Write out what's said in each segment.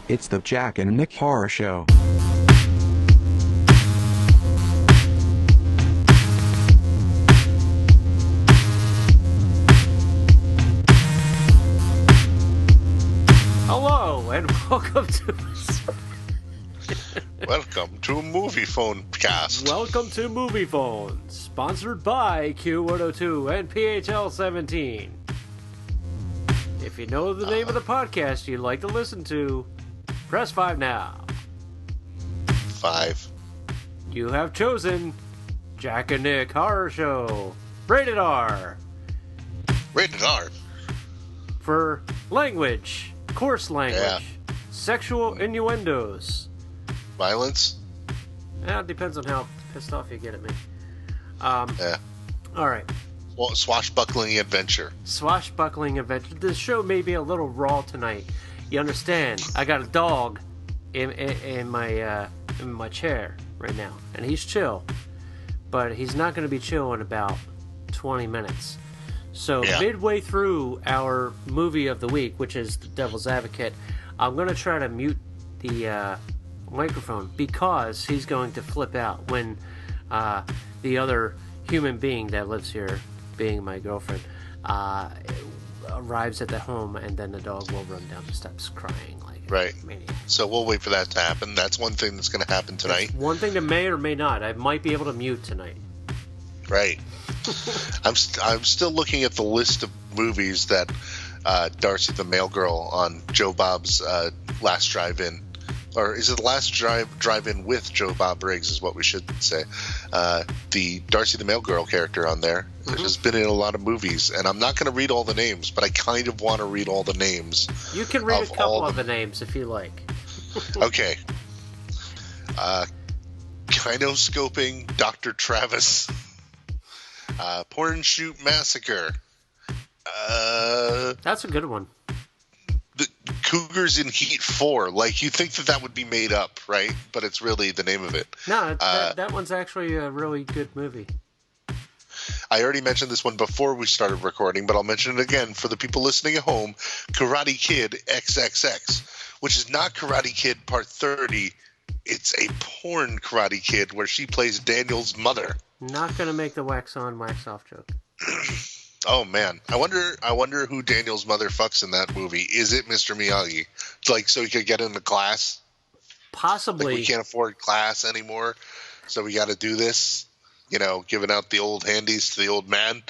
It's the Jack and Nick Horror Show. Hello and welcome to Welcome to Movie Phone Cast. Welcome to Movie Phone, sponsored by Q102 and PHL17. If you know the name of the podcast you'd like to listen to, press 5 now. 5. You have chosen Jack and Nick Horror Show, rated R. Rated R. For language, coarse language, sexual innuendos. Violence? Yeah, it depends on how pissed off you get at me. Yeah. Alright. Well, swashbuckling adventure. Swashbuckling adventure. This show may be a little raw tonight. You understand? I got a dog in my chair right now, and he's chill, but he's not going to be chill in about 20 minutes. So midway through our movie of the week, which is The Devil's Advocate, I'm going to try to mute the microphone because he's going to flip out when the other human being that lives here, being my girlfriend, arrives at the home, and then the dog will run down the steps crying like a maniac. So we'll wait for that to happen. That's one thing that's going to happen tonight. That's one thing that may or may not. I might be able to mute tonight. Right. I'm still looking at the list of movies that Darcy the Mail Girl on Joe Bob's Last Drive-In, or is it the Last Drive-In with Joe Bob Briggs is what we should say. The Darcy the Mail Girl character on there has been in a lot of movies, and I'm not going to read all the names, but I kind of want to read all the names. You can read a couple of the names if you like. Okay. Kinoscoping Dr. Travis. Porn Shoot Massacre. That's a good one. The Cougars in Heat 4. Like, you think that would be made up, right? But it's really the name of it. No, that one's actually a really good movie. I already mentioned this one before we started recording, but I'll mention it again for the people listening at home. Karate Kid XXX, which is not Karate Kid Part 30. It's a porn Karate Kid where she plays Daniel's mother. Not going to make the wax on, wax off joke. Oh man, I wonder who Daniel's mother fucks in that movie. Is it Mr. Miyagi? Like, so he could get into class? Possibly. Like, we can't afford class anymore, so we got to do this. You know, giving out the old handies to the old man.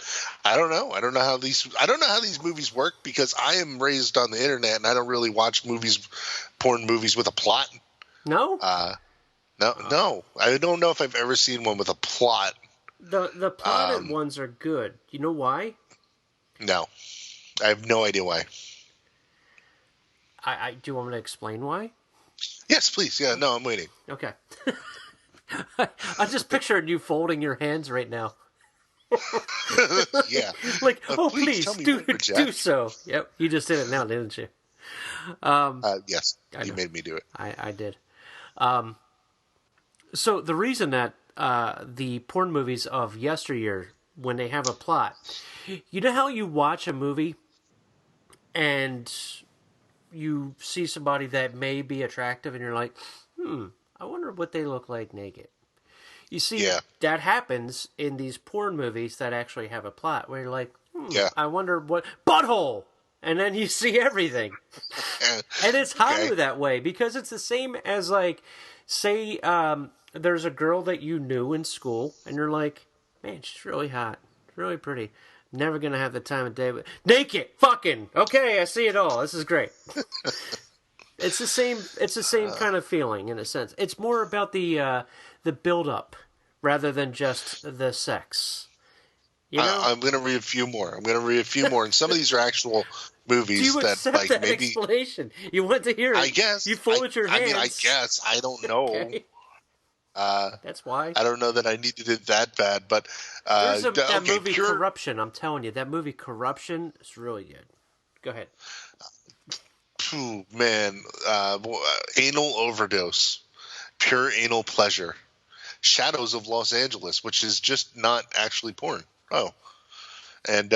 I don't know. I don't know how these movies work because I am raised on the internet and I don't really watch porn movies with a plot. No? No. I don't know if I've ever seen one with a plot. The plotted ones are good. You know why? No. I have no idea why. Do you want me to explain why? Yes, please. Yeah, no, I'm waiting. Okay. I'm just picturing you folding your hands right now. Yeah. Like, please do so. Yep, you just did it now, didn't you? Yes, you made me do it. I did. So the reason that the porn movies of yesteryear, when they have a plot, you know how you watch a movie and you see somebody that may be attractive and you're like, I wonder what they look like naked. You see, that happens in these porn movies that actually have a plot where you're like, I wonder what... Butthole! And then you see everything. And it's Hollywood that way because it's the same as, like, say there's a girl that you knew in school and you're like, man, she's really hot. Really pretty. Never going to have the time of day. But naked! Fucking! Okay, I see it all. This is great. It's the same kind of feeling in a sense. It's more about the build-up rather than just the sex. You know? I'm going to read a few more. And some of these are actual movies. Do you accept that maybe explanation? You want to hear it. I guess. You folded your hands. I mean, I guess. I don't know. Okay. That's why. I don't know that I needed it that bad, but... There's that movie Corruption. I'm telling you, that movie Corruption is really good. Go ahead. Man. Anal overdose. Pure anal pleasure. Shadows of Los Angeles, which is just not actually porn. Oh. And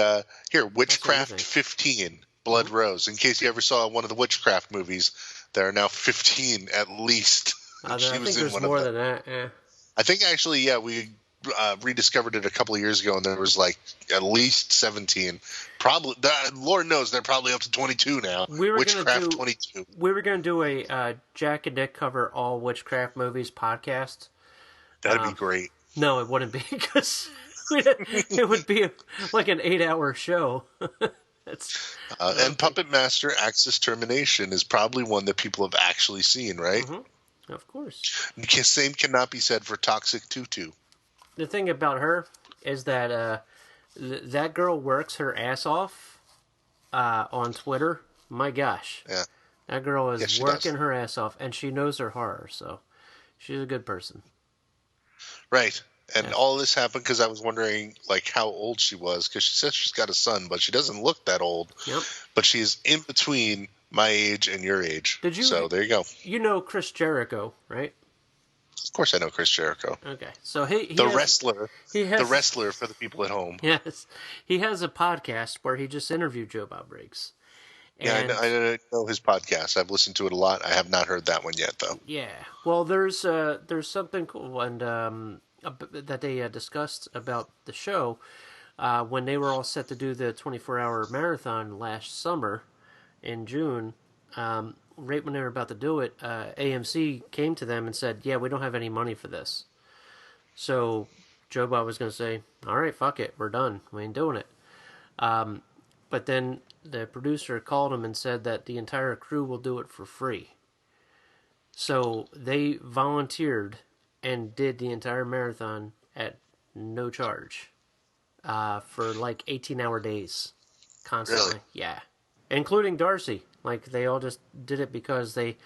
here, Witchcraft 15, Blood Rose. In case you ever saw one of the Witchcraft movies, There are now 15 at least. I She think was in there's one more of them. than that. Yeah. I think actually, yeah, we rediscovered it a couple of years ago, and there was like at least 17. Probably, Lord knows they're probably up to 22 now. Witchcraft 22. We were going to do a Jack and Nick cover all witchcraft movies podcast. That'd be great. No, it wouldn't be, because it would be like an 8-hour show. And Puppet Master Axis Termination is probably one that people have actually seen, right? Mm-hmm. Of course. Same cannot be said for Toxic Tutu. The thing about her is that that girl works her ass off on Twitter. My gosh. Yeah. That girl is working does. her ass off, and she knows her horror, so she's a good person. Right. And all this happened because I was wondering, like, how old she was, because she says she's got a son, but she doesn't look that old. Yep. But she is in between my age and your age. So there you go. You know Chris Jericho, right? Of course I know Chris Jericho. Okay. So he The has, wrestler. He has, the wrestler for the people at home. Yes. He has a podcast where he just interviewed Joe Bob Briggs. And yeah, I know his podcast. I've listened to it a lot. I have not heard that one yet, though. Yeah. Well, there's something cool and that they discussed about the show when they were all set to do the 24-hour marathon last summer in June. Right when they were about to do it, AMC came to them and said, "Yeah, we don't have any money for this." So Joe Bob was going to say, "All right, fuck it, we're done. We ain't doing it." But then the producer called him and said that the entire crew will do it for free. So they volunteered and did the entire marathon at no charge for like 18-hour days constantly. Really? Yeah. Including Darcy. Like, they all just did it because they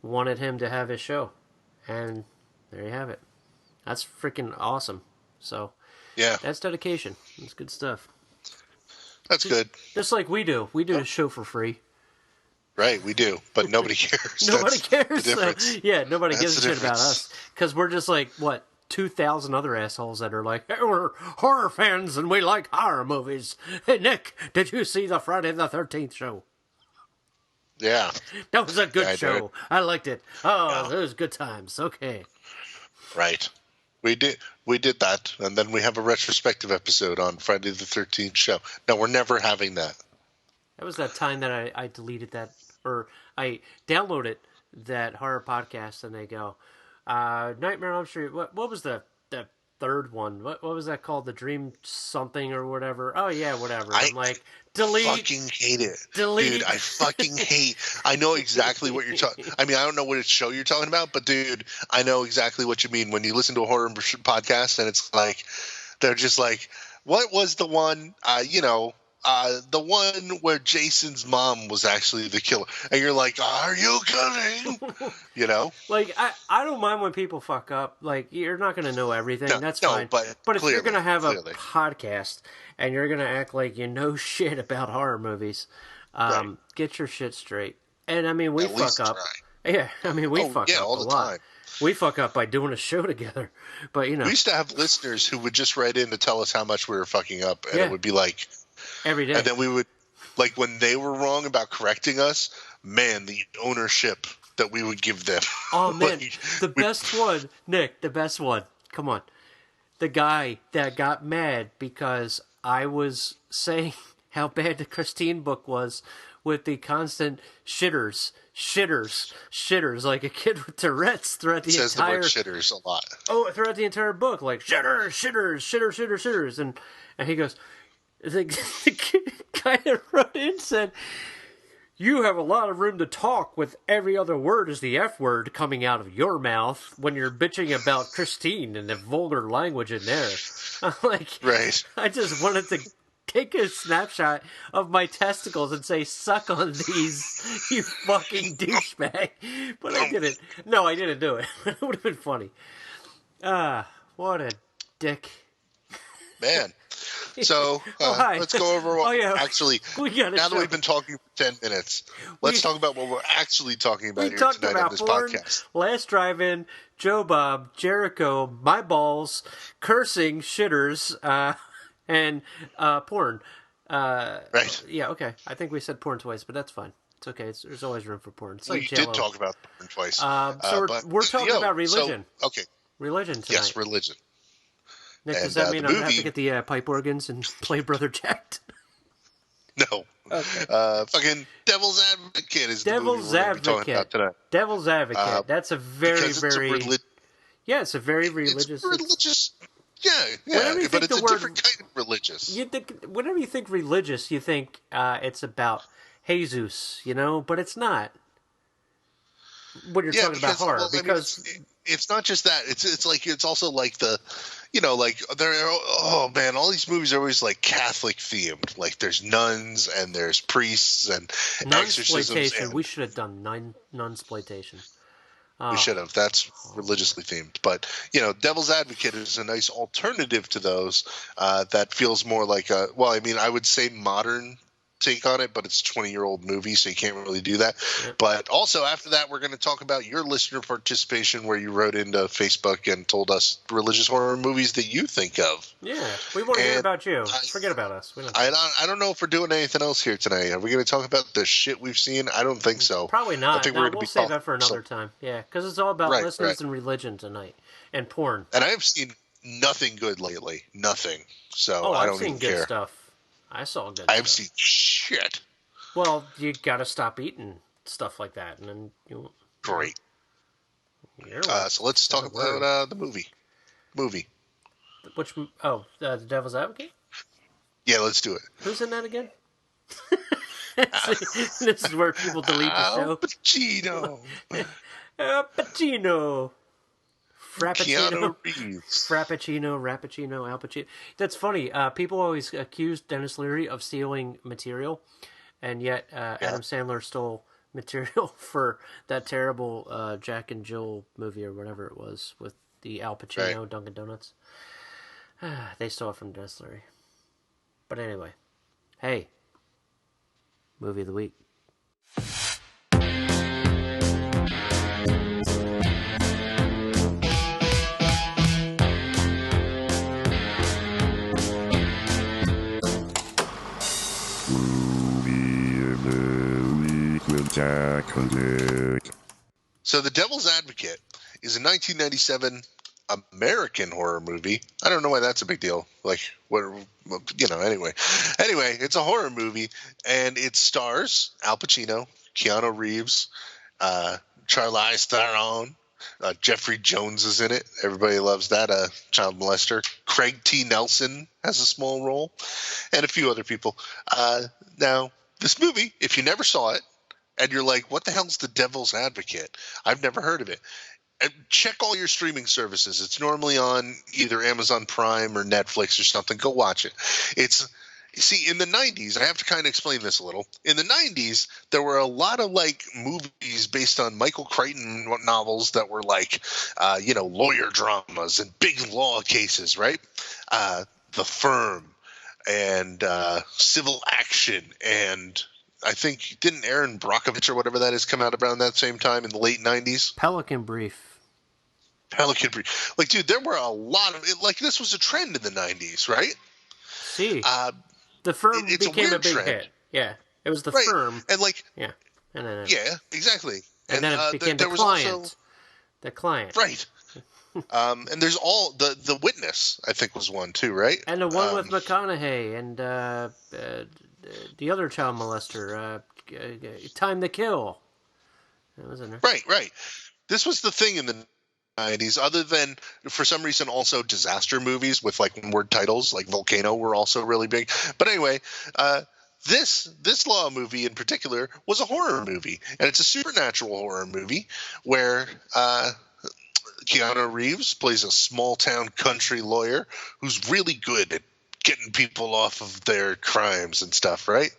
wanted him to have his show. And there you have it. That's freaking awesome. So, yeah, that's dedication. That's good stuff. That's good. Just like we do. We do a show for free. Right, we do, but nobody cares. Nobody cares. The difference. So, yeah, nobody That's gives a the shit about difference. us. Because we're just like, what, 2,000 other assholes that are like, hey, we're horror fans and we like horror movies. Hey, Nick, did you see the Friday the 13th show? Yeah. That was a good I show. did. I liked it. Oh, it was good times. Okay. Right. We did that, and then we have a retrospective episode on Friday the 13th show. No, we're never having that. That was that time that I deleted that, or I downloaded that horror podcast, and they go, Nightmare on Elm Street. What was the third one? What was that called? The Dream something or whatever? Oh yeah, whatever. I'm like, delete. Fucking hate it. Delete. Dude, I fucking hate. I know exactly what you're talking. I mean, I don't know what show you're talking about, but dude, I know exactly what you mean when you listen to a horror podcast and it's like they're just like, what was the one? The one where Jason's mom was actually the killer, and you're like, are you kidding? You know, like I don't mind when people fuck up. Like, you're not going to know everything. That's fine. But if you're going to have a clearly. podcast and you're going to act like you know shit about horror movies, Right. get your shit straight. And I mean, we At fuck least up. try. Yeah, I mean, we fuck up all a the lot. time. We fuck up by doing a show together. But, you know, We used to have listeners who would just write in to tell us how much we were fucking up, and Yeah. it would be like, every day. and then we would, like, when they were wrong about correcting us, man, the ownership that we would give them. Oh man, Like, the best one, Nick, the best one. Come on. The guy that got mad because I was saying how bad the Christine book was with the constant shitters, like a kid with Tourette's throughout the says entire the word shitters a lot. throughout the entire book, like shitters, and he goes, the guy that wrote in said, "You have a lot of room to talk with every other word is the F word coming out of your mouth when you're bitching about Christine and the vulgar language in there." I'm like, Right. I just wanted to take a snapshot of my testicles and say, "Suck on these, you fucking douchebag." But I didn't. No, I didn't do it. It would have been funny. What a dick. Man. So hi. let's go over what actually. We got Now that we've been talking for 10 minutes, let's talk about what we're actually talking about We here talked tonight about on this porn, podcast. Last Drive-In, Joe Bob, Jericho, my balls, cursing, shitters, and porn. Right. Yeah, okay. I think we said porn twice, but that's fine. It's okay. There's always room for porn. It's We like did J-Lo. talk about porn twice. So we're talking about religion. Okay. Religion tonight. Yes, religion. Nick, does And, that mean the I'm going to have movie- to get the pipe organs and play Brother Jack? No. Okay. Fucking Devil's Advocate is Devil's the movie we're going to be talking about Advocate. tonight. Devil's Advocate. That's a very, Because it's very... yeah, it's a very religious... It's religious. Yeah, Whenever you but think it's the a word- different kind of religious. Whenever you think religious, you think it's about Jesus, you know? But it's not. When you're talking about horror. Well, because... I mean, it's not just that. It's also like the... You know, like, oh man, all these movies are always like Catholic themed. Like, there's nuns and there's priests and exorcisms. Non-sploitation. We should have done non-sploitation. We should have. That's religiously themed. But, you know, Devil's Advocate is a nice alternative to those that feels more like a, well, I mean, I would say modern take on it, but it's a 20-year-old movie, so you can't really do that. Yep. But also after that, we're going to talk about your listener participation where you wrote into Facebook and told us religious horror movies that you think of. Yeah, we want to hear about you. Forget about us. We don't I don't know if we're doing anything else here tonight. Are we going to talk about the shit we've seen? I don't think so. Probably not. I think we'll save that for another time. Yeah, because it's all about listeners and religion tonight. And porn. And I have seen nothing good lately. Nothing. So I don't I've seen even good care. stuff. I saw good I've stuff. seen shit. Well, you got to stop eating stuff like that. And then you... Great. You're So let's talk about the movie. Which... Oh, The Devil's Advocate? Yeah, let's do it. Who's in that again? This is where people delete the show. Al Pacino. Al Pacino. Frappuccino. Keanu Reeves. Rappuccino, Al Pacino. That's funny. People always accuse Dennis Leary of stealing material, and yet Adam Sandler stole material for that terrible Jack and Jill movie or whatever it was with the Al Pacino Dunkin' Donuts. They stole it from Dennis Leary. But anyway, hey, movie of the week. So The Devil's Advocate is a 1997 American horror movie. I don't know why that's a big deal. Like, what, anyway. Anyway, it's a horror movie, and it stars Al Pacino, Keanu Reeves, Charlize Theron, Jeffrey Jones is in it. Everybody loves that, child molester. Craig T. Nelson has a small role, and a few other people. Now, this movie, if you never saw it, and you're like, what the hell's The Devil's Advocate? I've never heard of it. And check all your streaming services. It's normally on either Amazon Prime or Netflix or something. Go watch it. See, in the 90s, I have to kind of explain this a little. In the 90s, there were a lot of, like, movies based on Michael Crichton novels that were, like, lawyer dramas and big law cases, right? The Firm and Civil Action and I think, didn't Aaron Brockovich or whatever that is come out around that same time in the late 90s? Pelican Brief. Like, dude, there were a lot of – like, this was a trend in the 90s, right? See. The Firm became a big trend. hit. Yeah. It was The Firm. And, like – yeah. Yeah, exactly. And then it became The Client. Also, The Client. Right. And there's all – the Witness, I think, was one too, right? And the one with McConaughey and the other child molester, Time to Kill. That was in there. Right. This was the thing in the 90s, other than, for some reason, also disaster movies with, like, one-word titles, like Volcano were also really big. But anyway, this law movie in particular was a horror movie, and it's a supernatural horror movie where Keanu Reeves plays a small-town country lawyer who's really good at getting people off of their crimes and stuff, right?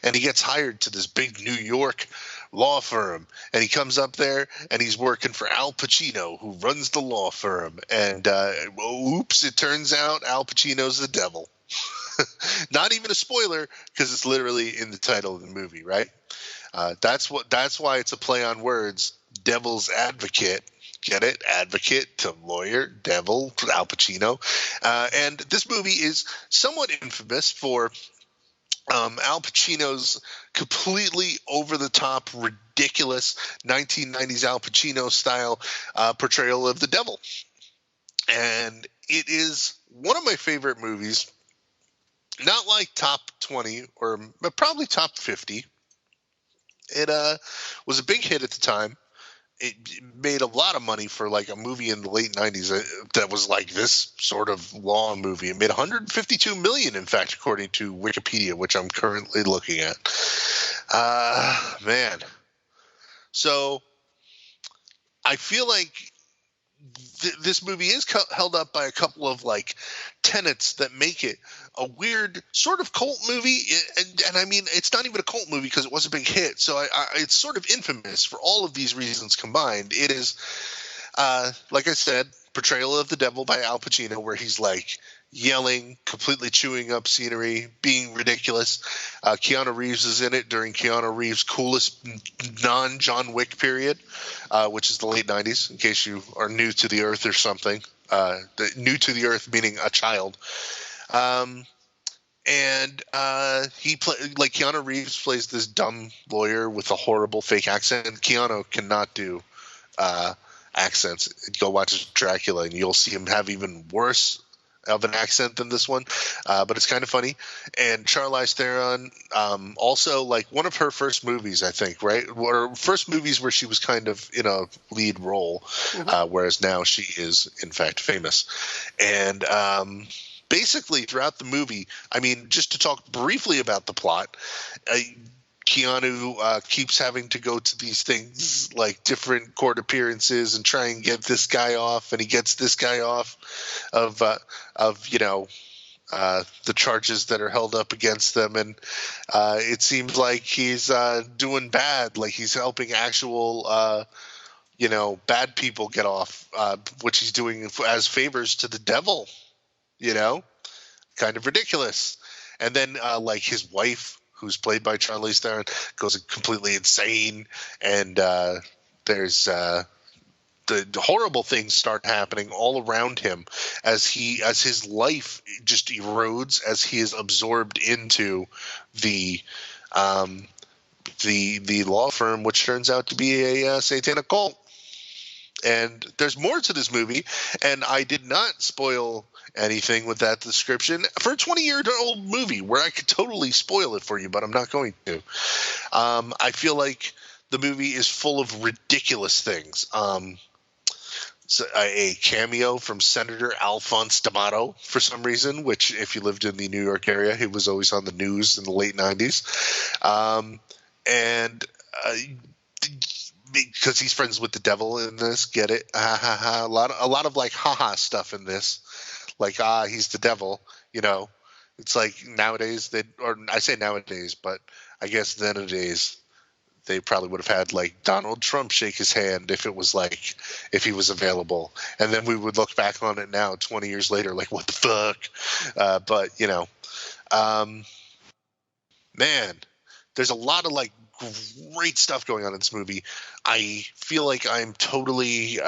And he gets hired to this big New York law firm, and he comes up there and he's working for Al Pacino, who runs the law firm. And oops, it turns out Al Pacino's the devil. Not even a spoiler, because it's literally in the title of the movie, right? That's why it's a play on words. Devil's Advocate. Get it? Advocate to lawyer, devil, Al Pacino. And this movie is somewhat infamous for Al Pacino's completely over-the-top, ridiculous 1990s Al Pacino style portrayal of the devil. And it is one of my favorite movies, not like top 20 but probably top 50. It was a big hit at the time. It made a lot of money for like a movie in the late 90s that was like this sort of long movie. It made 152 million, in fact, according to Wikipedia, which I'm currently looking at. Man. So I feel like this movie is held up by a couple of like tenets that make it a weird sort of cult movie, and I mean it's not even a cult movie because it was a big hit, so it's sort of infamous for all of these reasons combined. It is like I said, portrayal of the devil by Al Pacino, where he's like yelling, completely chewing up scenery, being ridiculous. Keanu Reeves is in it during Keanu Reeves' coolest non-John Wick period, which is the late 90s, in case you are new to the earth or something. New to the earth meaning a child. And Keanu Reeves plays this dumb lawyer with a horrible fake accent. Keanu cannot do accents. Go watch Dracula and you'll see him have even worse of an accent than this one, but it's kind of funny. And Charlize Theron, also like one of her first movies, I think, right? Or first movies where she was kind of in a lead role, whereas now she is in fact famous. And basically throughout the movie, I mean, just to talk briefly about the plot, Keanu keeps having to go to these things like different court appearances and try and get this guy off, and he gets this guy off of the charges that are held up against them, and it seems like he's doing bad, like he's helping actual bad people get off, which he's doing as favors to the devil, kind of ridiculous. And then like his wife, who's played by Charlize Theron, goes completely insane, and there's the horrible things start happening all around him as his life just erodes, as he is absorbed into the law firm, which turns out to be a satanic cult. And there's more to this movie, and I did not spoil anything with that description for a 20-year-old movie where I could totally spoil it for you, but I'm not going to. I feel like the movie is full of ridiculous things. So a cameo from Senator Alphonse D'Amato for some reason, which if you lived in the New York area, he was always on the news in the late 90s. Because he's friends with the devil in this, get it? A lot of like haha stuff in this, like he's the devil, It's like nowadays I say nowadays, but I guess then a days they probably would have had like Donald Trump shake his hand if he was available, and then we would look back on it now 20 years later like what the fuck, but man, there's a lot of like great stuff going on in this movie. I feel like I'm totally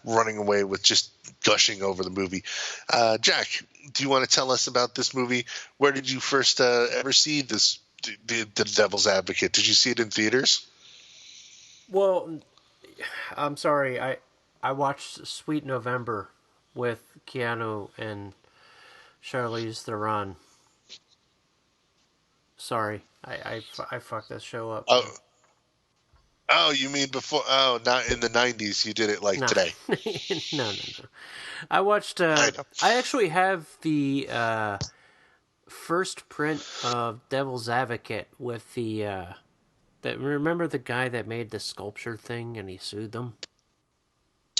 running away with just gushing over the movie. Jack, do you want to tell us about this movie? Where did you first ever see this, the Devil's Advocate? Did you see it in theaters? Well, I'm sorry. I watched Sweet November with Keanu and Charlize Theron. Sorry, I fucked that show up. Oh, you mean before? Oh, not in the 90s. You did it like today. No. I watched. I actually have the first print of Devil's Advocate with the. Remember the guy that made the sculpture thing and he sued them?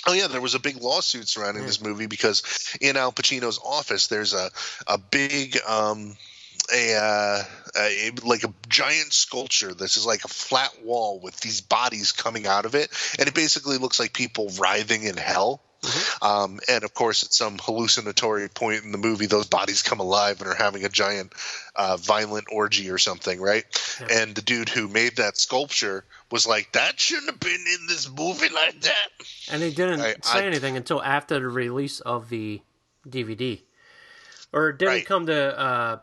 Oh yeah, there was a big lawsuit surrounding this movie because in Al Pacino's office there's a big like a giant sculpture. This is like a flat wall with these bodies coming out of it, and it basically looks like people writhing in hell. Mm-hmm. And of course, at some hallucinatory point in the movie, those bodies come alive and are having a giant violent orgy or something, right? Yeah. And the dude who made that sculpture was like, that shouldn't have been in this movie like that. And he didn't say anything until after the release of the DVD. Or it didn't come to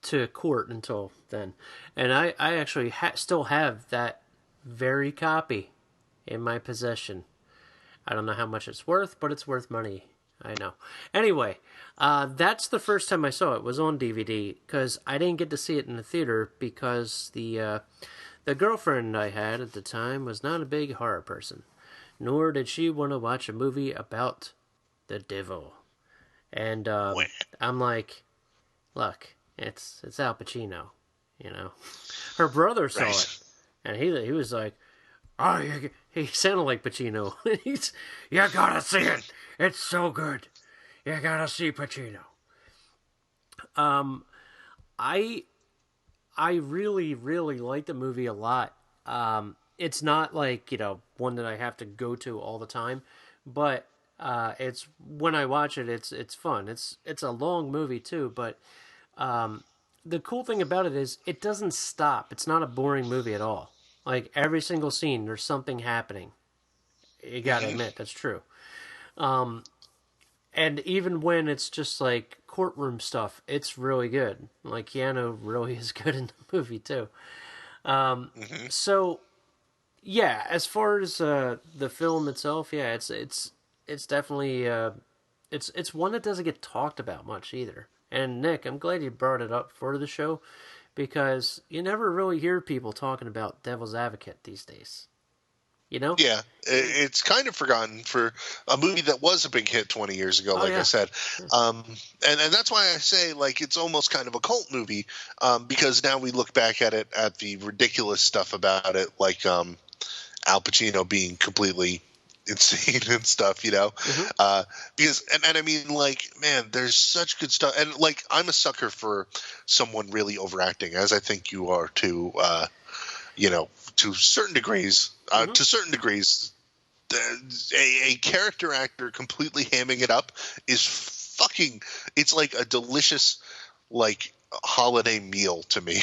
to court until then, and I actually still have that very copy in my possession. I don't know how much it's worth, but it's worth money. I know. Anyway, that's the first time I saw it. It was on DVD because I didn't get to see it in the theater because the girlfriend I had at the time was not a big horror person, nor did she want to watch a movie about the devil. And I'm like, look, it's Al Pacino, you know. Her brother saw it, and he was like, oh, he sounded like Pacino. You gotta see it. It's so good. You gotta see Pacino. I really, really like the movie a lot. It's not like, one that I have to go to all the time, but it's when I watch it, it's fun. It's a long movie too, but the cool thing about it is it doesn't stop. It's not a boring movie at all. Like every single scene, there's something happening. You gotta admit, that's true. And even when it's just like courtroom stuff, it's really good. Like Keanu really is good in the movie too. So yeah, as far as the film itself, yeah, it's definitely it's one that doesn't get talked about much either. And Nick, I'm glad you brought it up for the show because you never really hear people talking about Devil's Advocate these days. You know? Yeah, it's kind of forgotten for a movie that was a big hit 20 years ago, I said. And that's why I say, like, it's almost kind of a cult movie because now we look back at it, at the ridiculous stuff about it, like Al Pacino being completely insane and stuff, because, and I mean, like, man, there's such good stuff. And, like, I'm a sucker for someone really overacting, as I think you are too, to certain degrees. To certain degrees, a character actor completely hamming it up is fucking. It's like a delicious, like, holiday meal to me.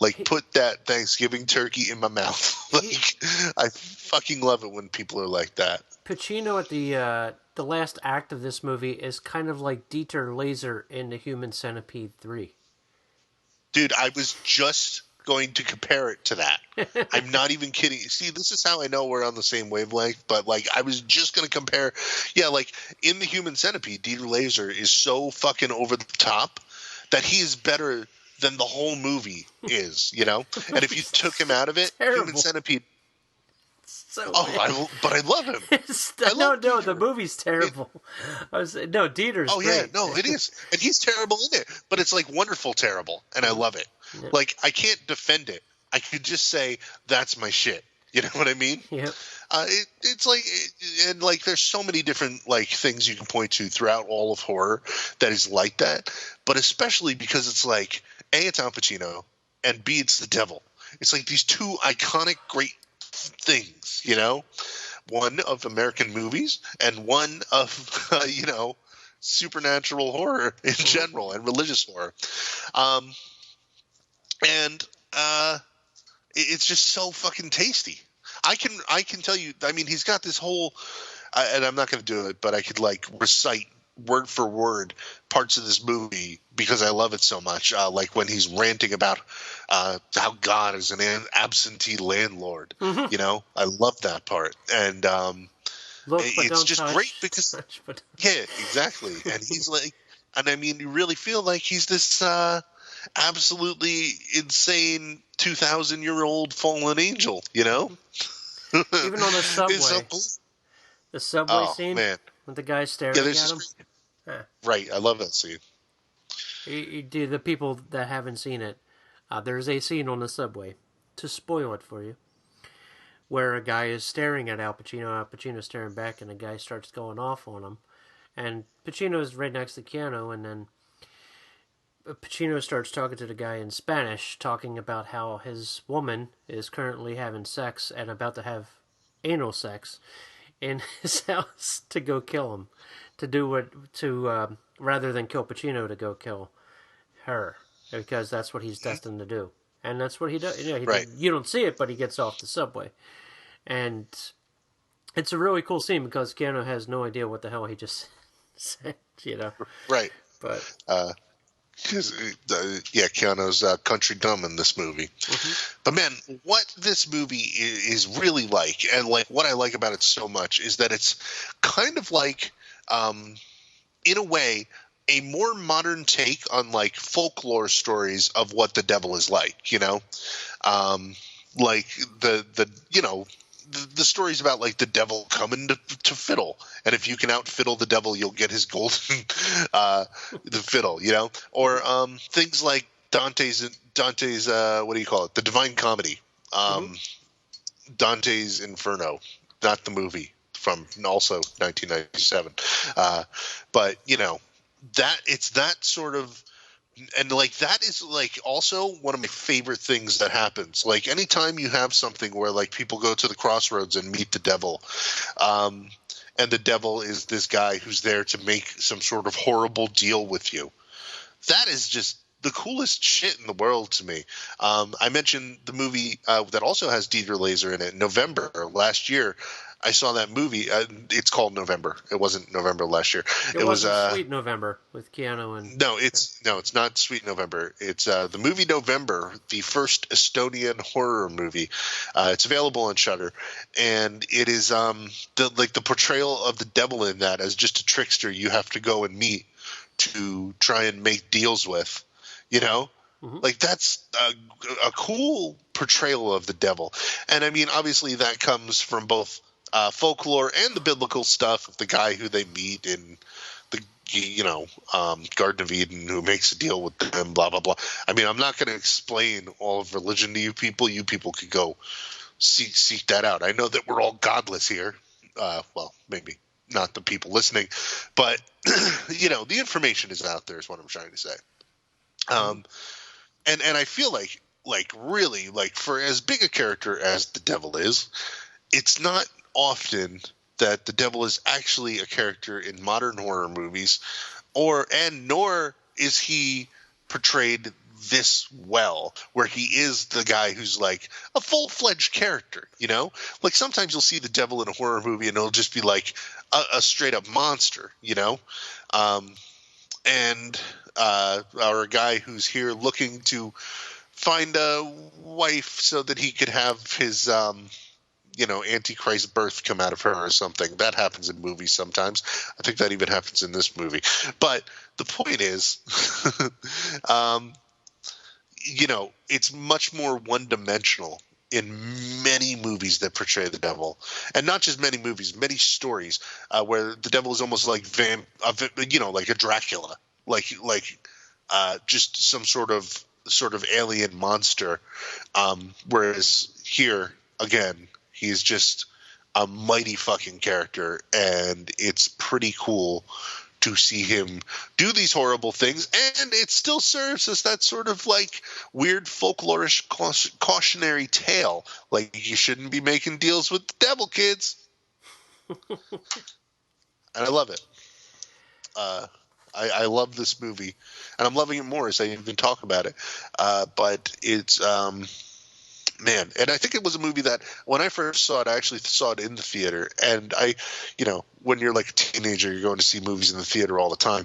Like put that Thanksgiving turkey in my mouth. Like I fucking love it when people are like that. Pacino at the last act of this movie is kind of like Dieter Laser in The Human Centipede 3. Dude, I was just going to compare it to that. I'm not even kidding. See, this is how I know we're on the same wavelength, but like I was just going to compare. Yeah, like in The Human Centipede, Dieter Laser is so fucking over the top that he is better than the whole movie is, And if you took him out of it, Human Centipede. So but I love him. The movie's terrible. Dieter's great. Yeah, no, it is. And he's terrible in it, but it's like wonderful terrible, and I love it. Yeah. Like, I can't defend it. I could just say, that's my shit. You know what I mean? Yeah. It's like, and like, there's so many different, like, things you can point to throughout all of horror that is like that, but especially because it's like, A, it's Al Pacino, and B, it's the devil. It's like these two iconic great things, one of American movies and one of supernatural horror in general and religious horror, and it's just so fucking tasty. I can tell you, I mean, he's got this whole and I'm not going to do it, but I could like recite word for word parts of this movie because I love it so much. Like when he's ranting about how God is an absentee landlord. I love that part, and it's just great because yeah, exactly. And he's like, and I mean, you really feel like he's this absolutely insane 2,000-year-old fallen angel. Even on the subway, so cool. The subway scene, man. With the guy staring at him. Right, I love that scene. The people that haven't seen it, there's a scene on the subway, to spoil it for you, where a guy is staring at Al Pacino. Al Pacino's staring back, and the guy starts going off on him. And Pacino's right next to Keanu, and then Pacino starts talking to the guy in Spanish, talking about how his woman is currently having sex and about to have anal sex in his house to go kill him, rather than kill Pacino, to go kill her, because that's what he's destined to do, and that's what he does. You don't see it, but he gets off the subway, and it's a really cool scene because Keanu has no idea what the hell he just said, Right. But Yeah, Keanu's country dumb in this movie. But man, what this movie is really like, and like what I like about it so much, is that it's kind of like, in a way, a more modern take on like folklore stories of what the devil is like. Like the stories about like the devil coming to fiddle, and if you can outfiddle the devil, you'll get his golden the fiddle, or things like Dante's what do you call it, the Divine Comedy, Dante's Inferno, not the movie from also 1997, but that it's that sort of. And like that is like also one of my favorite things that happens. Like anytime you have something where like people go to the crossroads and meet the devil, and the devil is this guy who's there to make some sort of horrible deal with you. That is just the coolest shit in the world to me. I mentioned the movie that also has Dieter Laser in it. November last year, I saw that movie. It's called November. It wasn't November last year. It was Sweet November with Keanu and. No, it's not Sweet November. It's the movie November, the first Estonian horror movie. It's available on Shudder, and it is the portrayal of the devil in that as just a trickster you have to go and meet to try and make deals with. Like that's a cool portrayal of the devil. And I mean, obviously that comes from both folklore and the biblical stuff of the guy who they meet in the Garden of Eden, who makes a deal with them, blah blah blah. I mean, I'm not going to explain all of religion to you people. You people could go seek that out. I know that we're all godless here. Well, maybe not the people listening, but the information is out there is what I'm trying to say. And I feel like really, like, for as big a character as the devil is, it's not often that the devil is actually a character in modern horror movies, nor is he portrayed this well, where he is the guy who's like a full-fledged character, like sometimes you'll see the devil in a horror movie and it'll just be like a straight up monster, or a guy who's here looking to find a wife so that he could have his Antichrist birth come out of her or something. That happens in movies sometimes. I think that even happens in this movie. But the point is, it's much more one-dimensional in many movies that portray the devil, and not just many movies, many stories where the devil is almost like like a Dracula, like just some sort of alien monster. Whereas here, again, he's just a mighty fucking character, and it's pretty cool to see him do these horrible things, and it still serves as that sort of like weird folklorish cautionary tale. Like, you shouldn't be making deals with the devil, kids. And I love it. I love this movie, and I'm loving it more as I even talk about it. But it's man, and I think it was a movie that when I first saw it, I actually saw it in the theater. And when you're like a teenager, you're going to see movies in the theater all the time.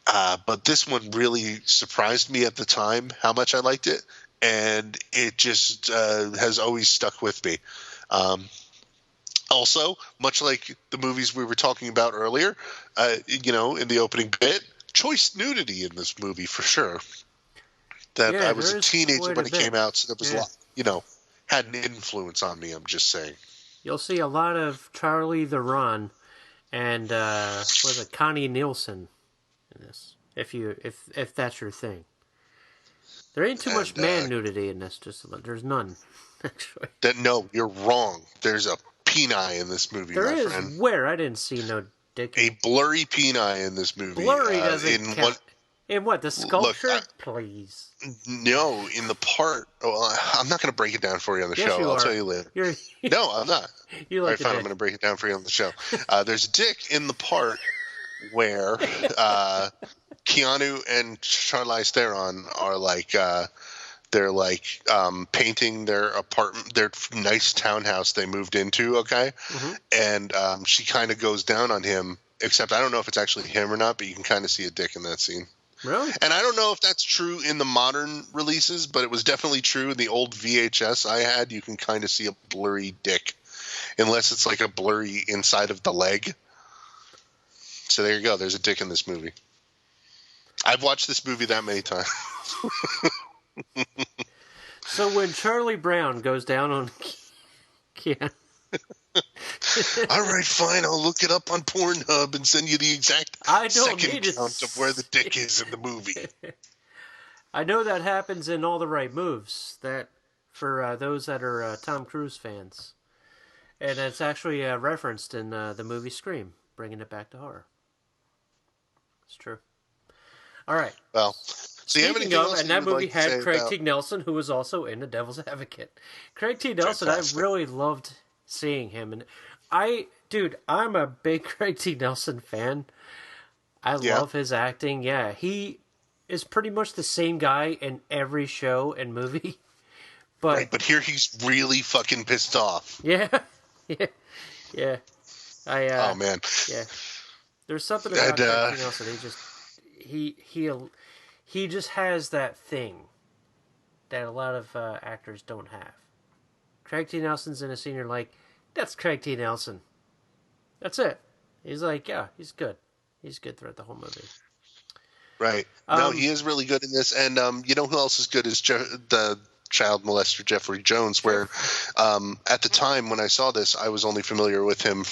But this one really surprised me at the time how much I liked it, and it just has always stuck with me. Also, much like the movies we were talking about earlier, in the opening bit, choice nudity in this movie for sure. That I was a teenager when it came out, so that was had an influence on me. I'm just saying. You'll see a lot of Charlie the Ron and was it Connie Nielsen in this? If that's your thing. There ain't too much man nudity in this. There's none, actually. No, you're wrong. There's a peni in this movie. There is friend. Where? I didn't see no dick. A blurry peni in this movie. Blurry doesn't count. In what, the sculpture? Look, please. No, in the part. Well, I'm not going to break it down for you on the show. I'll tell you later. No, I'm not. You like fine, I'm going to break it down for you on the show. There's a dick in the part where Keanu and Charlize Theron are like they're like painting their apartment, their nice townhouse they moved into. Okay, and she kind of goes down on him. Except I don't know if it's actually him or not, but you can kind of see a dick in that scene. Really? And I don't know if that's true in the modern releases, but it was definitely true in the old VHS I had. You can kind of see a blurry dick, unless it's like a blurry inside of the leg. So there you go. There's a dick in this movie. I've watched this movie that many times. So when Charlie Brown goes down on Keanu... All right, fine. I'll look it up on Pornhub and send you the exact second count of where the dick is in the movie. I know that happens in All the Right Moves. That for those that are Tom Cruise fans, and it's actually referenced in the movie Scream, bringing it back to horror. It's true. All right. Well, speaking of, and that movie had Craig T. Nelson, who was also in The Devil's Advocate. Craig T. Nelson, fantastic. I really loved seeing him, and I'm a big Craig T. Nelson fan. I love his acting. Yeah, he is pretty much the same guy in every show and movie. But right, but here he's really fucking pissed off. Yeah. Oh man. Yeah. There's something about Craig T. Nelson. He just has that thing that a lot of actors don't have. Craig T. Nelson's in a scene, you're like, that's Craig T. Nelson. That's it. He's like, yeah, he's good. He's good throughout the whole movie. Right. No, he is really good in this. And you know who else is good is the child molester Jeffrey Jones, where at the time when I saw this, I was only familiar with him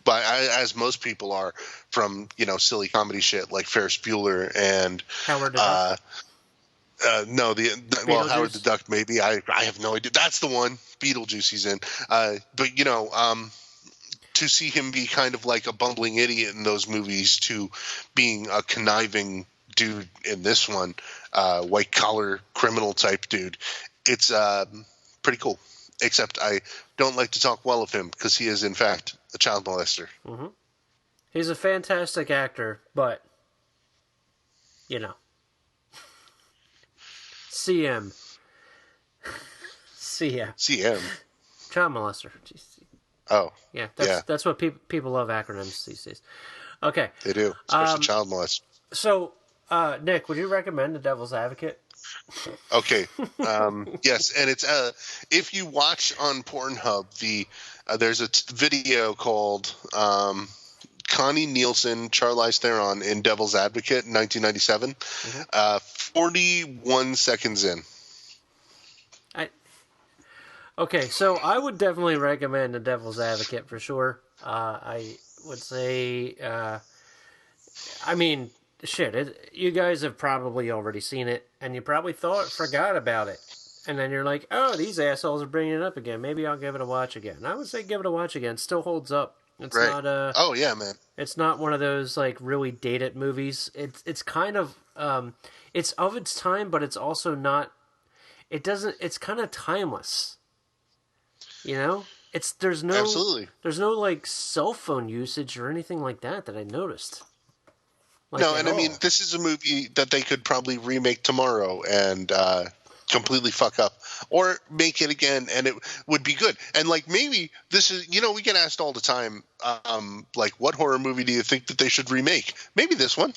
as most people are, from, silly comedy shit like Ferris Bueller and Howard the Duck. No, Howard the Duck, maybe. I have no idea. That's the one. Beetlejuice he's in. But, to see him be kind of like a bumbling idiot in those movies to being a conniving dude in this one, white-collar criminal type dude, it's pretty cool. Except I don't like to talk well of him because he is, in fact, a child molester. Mm-hmm. He's a fantastic actor, but, CM. CM. Child molester. Jeez. Oh. Yeah, that's what people love acronyms these days. Okay. They do, especially child molester. So, Nick, would you recommend The Devil's Advocate? Okay. Yes, and it's if you watch on Pornhub, there's a video called Connie Nielsen, Charlize Theron in Devil's Advocate in 1997. Mm-hmm. 41 seconds in. Okay, so I would definitely recommend The Devil's Advocate for sure. I would say, you guys have probably already seen it, and you probably forgot about it. And then you're like, oh, these assholes are bringing it up again. Maybe I'll give it a watch again. I would say give it a watch again. It still holds up. It's right. not oh, yeah, man. It's not one of those, like, really dated movies. It's kind of, it's of its time, but it's also not, it's kind of timeless. There's no like cell phone usage or anything like that I noticed. I mean, this is a movie that they could probably remake tomorrow and completely fuck up, or make it again and it would be good. And like, maybe this is, we get asked all the time, like, what horror movie do you think that they should remake? Maybe this one.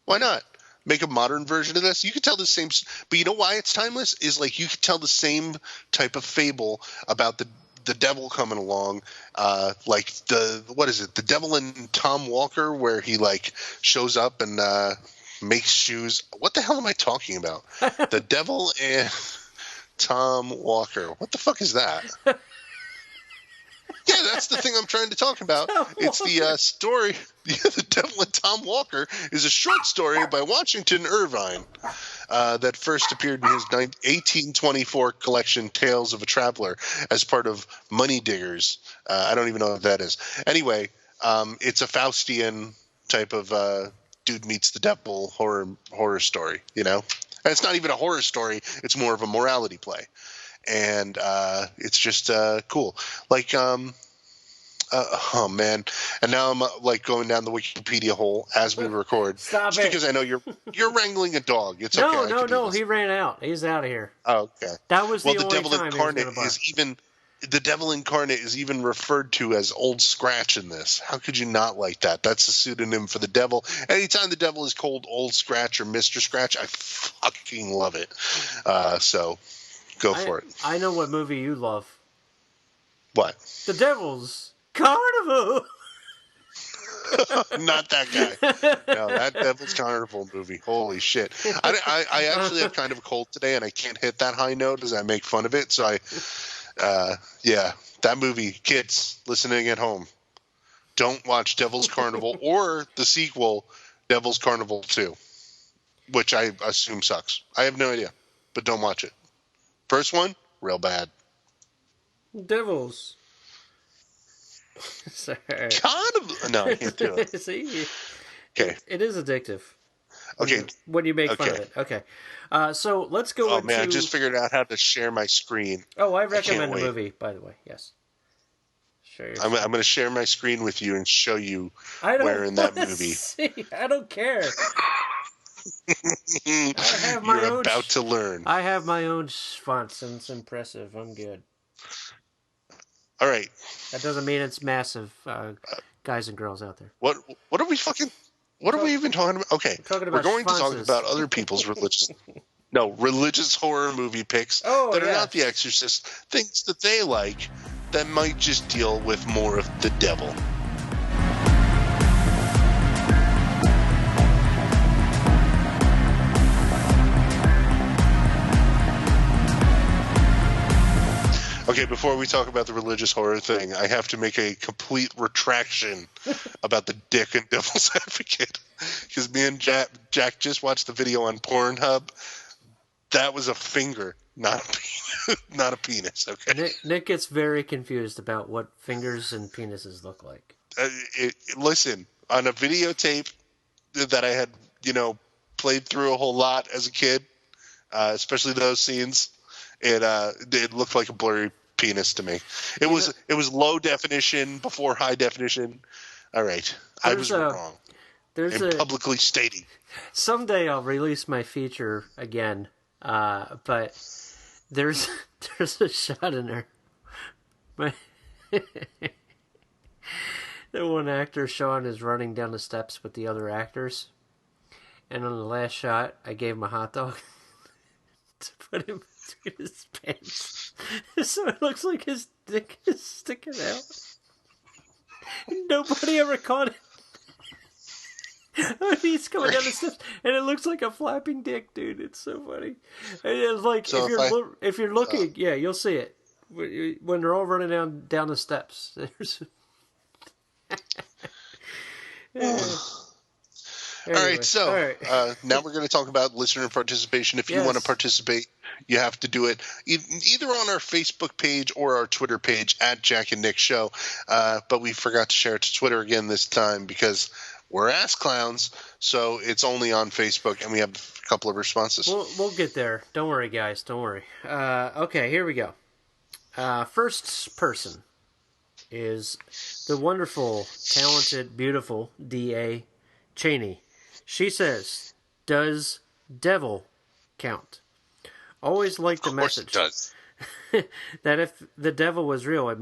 Why not? Make a modern version of this. You could tell the same, but you know why it's timeless is, like, you could tell the same type of fable about the devil coming along, like the devil and Tom Walker, where he like shows up and makes shoes. What the hell am I talking about? The devil and Tom Walker. What the fuck is that? Yeah, that's the thing I'm trying to talk about. It's the story. The Devil and Tom Walker is a short story by Washington Irvine that first appeared in his 1824 collection, Tales of a Traveler, as part of Money Diggers. I don't even know what that is. Anyway, it's a Faustian type of dude meets the devil horror story, And it's not even a horror story. It's more of a morality play. And it's just cool. Like, oh man! And now I'm like going down the Wikipedia hole as we record. Stop just it! Because I know you're wrangling a dog. It's okay. No. He ran out. He's out of here. Oh, okay. That was the only devil time incarnate he was is even. the devil incarnate is even referred to as Old Scratch in this. How could you not like that? That's a pseudonym for the devil. Anytime the devil is called Old Scratch or Mr. Scratch, I fucking love it. So go for it. I know what movie you love. What? The Devil's Carnival. Not that guy. No, that Devil's Carnival movie. Holy shit. I actually have kind of a cold today, and I can't hit that high note as I make fun of it. So yeah, that movie, kids listening at home, don't watch Devil's Carnival or the sequel, Devil's Carnival 2, which I assume sucks. I have no idea, but don't watch it. First one, real bad. Devils. Sorry. Carnival. No, I can't do it. See? Okay. It is addictive. Okay. When you make fun of it. Okay. So let's go into... man, I just figured out how to share my screen. Oh, I recommend the movie, by the way. Yes. Share your I'm going to share my screen with you and show you where in that movie. See. I don't care. I have my You're own about to learn. I have my own fonts, and it's impressive. I'm good. All right. That doesn't mean it's massive, guys and girls out there. What are we fucking... What are we even talking about? Okay, we're going to talk about other people's religious horror movie picks that are not The Exorcist, things that they like that might just deal with more of the devil. Okay, before we talk about the religious horror thing, I have to make a complete retraction about the dick and Devil's Advocate. Because me and Jack just watched the video on Pornhub. That was a finger, not a penis, okay? Nick gets very confused about what fingers and penises look like. Listen, on a videotape that I had, played through a whole lot as a kid, especially those scenes, it looked like a blurry penis to me. It was low definition before high definition. All right, I was wrong. Publicly stating. Someday I'll release my feature again, but there's a shot in there. The one actor, Sean, is running down the steps with the other actors, and on the last shot, I gave him a hot dog to put him between his pants, so it looks like his dick is sticking out. Nobody ever caught it. He's coming down the steps, and it looks like a flapping dick, dude. It's so funny. And it's like, so if you're looking, yeah, you'll see it when they're all running down the steps. There's. All right, so now we're going to talk about listener participation. If you want to participate, you have to do it either on our Facebook page or our Twitter page at Jack and Nick Show. But we forgot to share it to Twitter again this time because we're ass clowns, so it's only on Facebook, and we have a couple of responses. We'll get there. Don't worry, guys. Don't worry. Okay, here we go. First person is the wonderful, talented, beautiful D.A. Cheney. She says, "Does devil count?" Always liked the message. Of course it does. That if the devil was real, it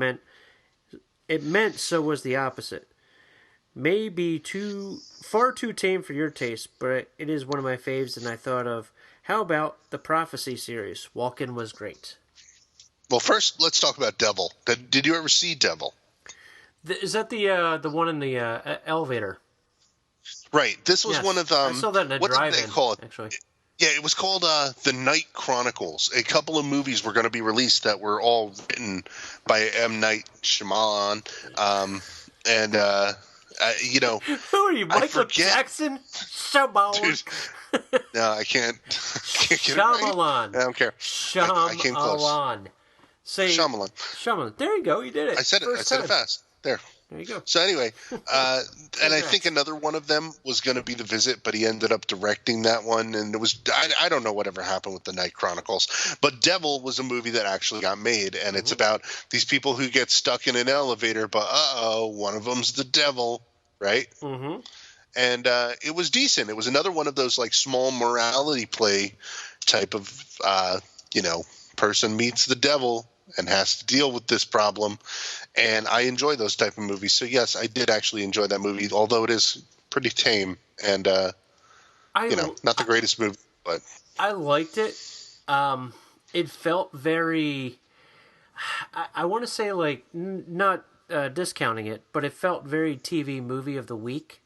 meant so was the opposite. May be far too tame for your taste, but it is one of my faves, and I thought of, how about the Prophecy series? Walken was great. Well, first, let's talk about Devil. Did you ever see Devil? Is that the one in the elevator? Right. This was one of I saw that in a drive-in. What did they call it? Actually. Yeah, it was called The Night Chronicles. A couple of movies were going to be released that were all written by M. Night Shyamalan. Who are you, Michael Jackson? Shyamalan. Dude, no, I can't get Shyamalan. it right. I don't care. Shyamalan. I came close. Say Shyamalan. There you go. You did it. I said it. I said it fast. There you go. So anyway, and I think another one of them was going to be The Visit, but he ended up directing that one, and it was I don't know whatever happened with The Night Chronicles, but Devil was a movie that actually got made, and it's about these people who get stuck in an elevator, but one of them's the devil, right? Mm-hmm. And it was decent. It was another one of those like small morality play type of person meets the devil and has to deal with this problem. And I enjoy those type of movies. So yes, I did actually enjoy that movie, although it is pretty tame and not the greatest movie, but I liked it. It felt very. I want to say like not discounting it, but it felt very TV movie of the week.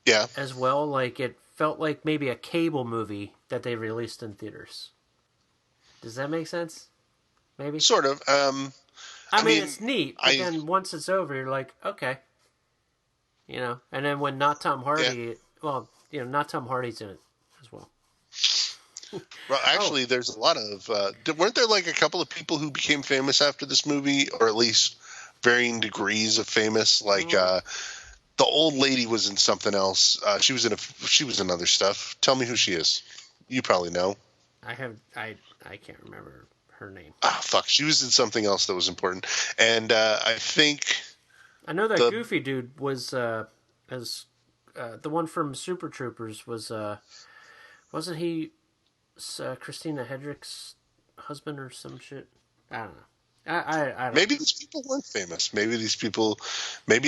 yeah, As well, like it felt like maybe a cable movie that they released in theaters. Does that make sense? Maybe sort of. I mean, it's neat, but then once it's over, you're like, okay, And then when not Tom Hardy, not Tom Hardy's in it as well. Well, actually, there's a lot of weren't there like a couple of people who became famous after this movie, or at least varying degrees of famous? Like the old lady was in something else. She was in other stuff. Tell me who she is. You probably know. I can't remember her name. Ah, fuck. She was in something else that was important, and I think I know that goofy dude was the one from Super Troopers was wasn't he Christina Hedrick's husband or some shit? I don't know. I don't maybe know. these people weren't famous. Maybe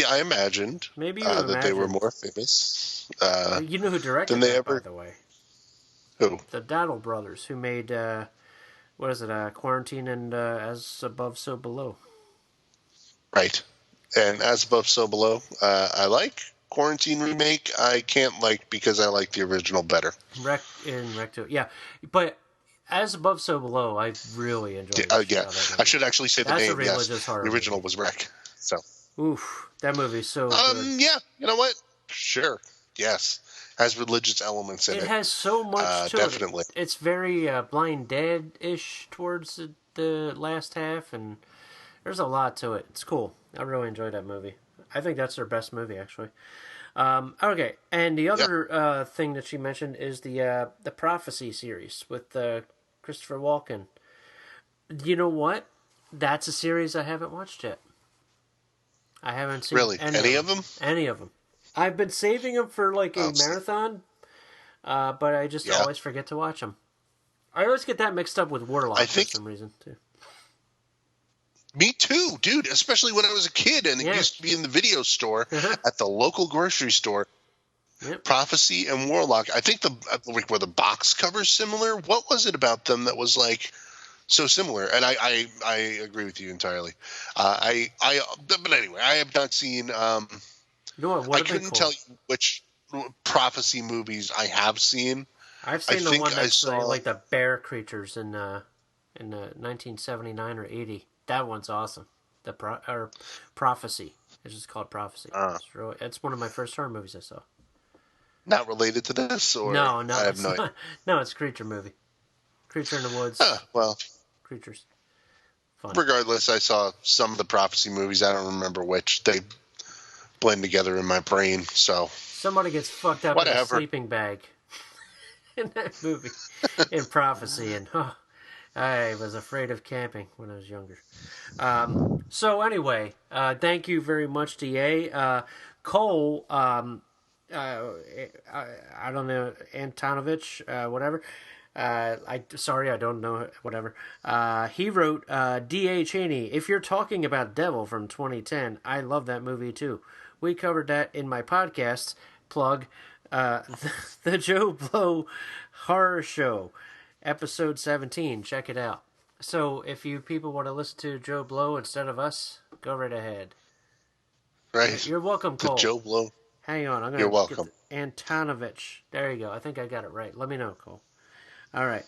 I imagined that they were more famous. You know who directed that, by the way? Who? The Daddle brothers, who made what is it? Quarantine and As Above, So Below. Right. And As Above, So Below. I like Quarantine remake. I can't like because I like the original better. Rec 2, yeah, but As Above, So Below, I really enjoyed it. Yeah, I should actually say the name. That's a religious horror the original movie. Was Wreck. So. Oof, that movie's so good. Yeah, you know what? Sure. Yes. Has religious elements in it. It has so much to definitely. it. It's very Blind Dead-ish towards the last half, and there's a lot to it. It's cool. I really enjoyed that movie. I think that's their best movie, actually. Okay, and the other thing that she mentioned is the Prophecy series with Christopher Walken. You know what? That's a series I haven't watched yet. I haven't seen any of them. Any of them. I've been saving them for like a marathon, but I just always forget to watch them. I always get that mixed up with Warlock for some reason too. Me too, dude. Especially when I was a kid and it used to be in the video store at the local grocery store. Yep. Prophecy and Warlock. I think were the box covers similar. What was it about them that was like so similar? And I agree with you entirely. But anyway, I have not seen. I couldn't tell you which Prophecy movies I have seen. I've seen the one that's like the bear creatures in 1979 or 80. That one's awesome. Prophecy. It's just called Prophecy. It's one of my first horror movies I saw. Not related to this, or no, I have no idea. No, it's a creature movie. Creature in the Woods. Well, creatures. Fun. Regardless, I saw some of the Prophecy movies. I don't remember which. They blend together in my brain. So somebody gets fucked up in a sleeping bag in that movie in Prophecy, and I was afraid of camping when I was younger. So anyway, thank you very much, DA. Cole, I don't know, Antonovich, whatever. Sorry, I don't know, whatever. He wrote, D.A. Cheney, if you're talking about Devil from 2010, I love that movie too. We covered that in my podcast, plug, the Joe Blow Horror Show, episode 17. Check it out. So if you people want to listen to Joe Blow instead of us, go right ahead. Right. You're welcome, Cole. Joe Blow. Hang on. I'm gonna You're welcome. Antonovich. There you go. I think I got it right. Let me know, Cole. All right.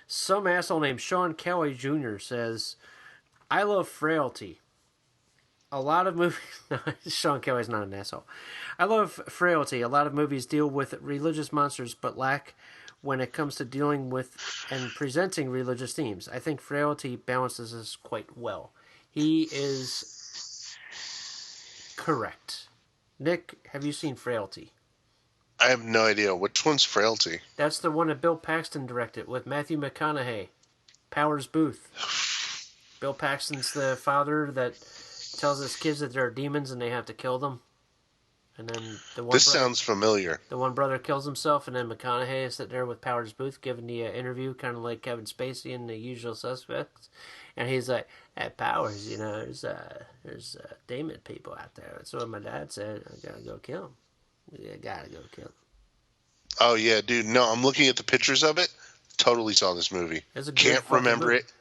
Some asshole named Sean Kelly Jr. says, I love Frailty. A lot of movies... No, Sean Kelly's not an asshole. I love Frailty. A lot of movies deal with religious monsters, but lack when it comes to dealing with and presenting religious themes. I think Frailty balances this quite well. He is correct. Nick, have you seen Frailty? I have no idea. Which one's Frailty? That's the one that Bill Paxton directed with Matthew McConaughey. Powers Booth. Bill Paxton's the father that tells his kids that there are demons and they have to kill them. And then the one This brother, sounds familiar. the one brother kills himself, and then McConaughey is sitting there with Powers Booth giving the interview, kind of like Kevin Spacey in The Usual Suspects. And he's like, "Hey, Powers, there's demon people out there. That's what my dad said. I gotta go kill him. I gotta go kill him." Oh yeah, dude. No, I'm looking at the pictures of it. Totally saw this movie. It's a good Can't fucking remember movie. it.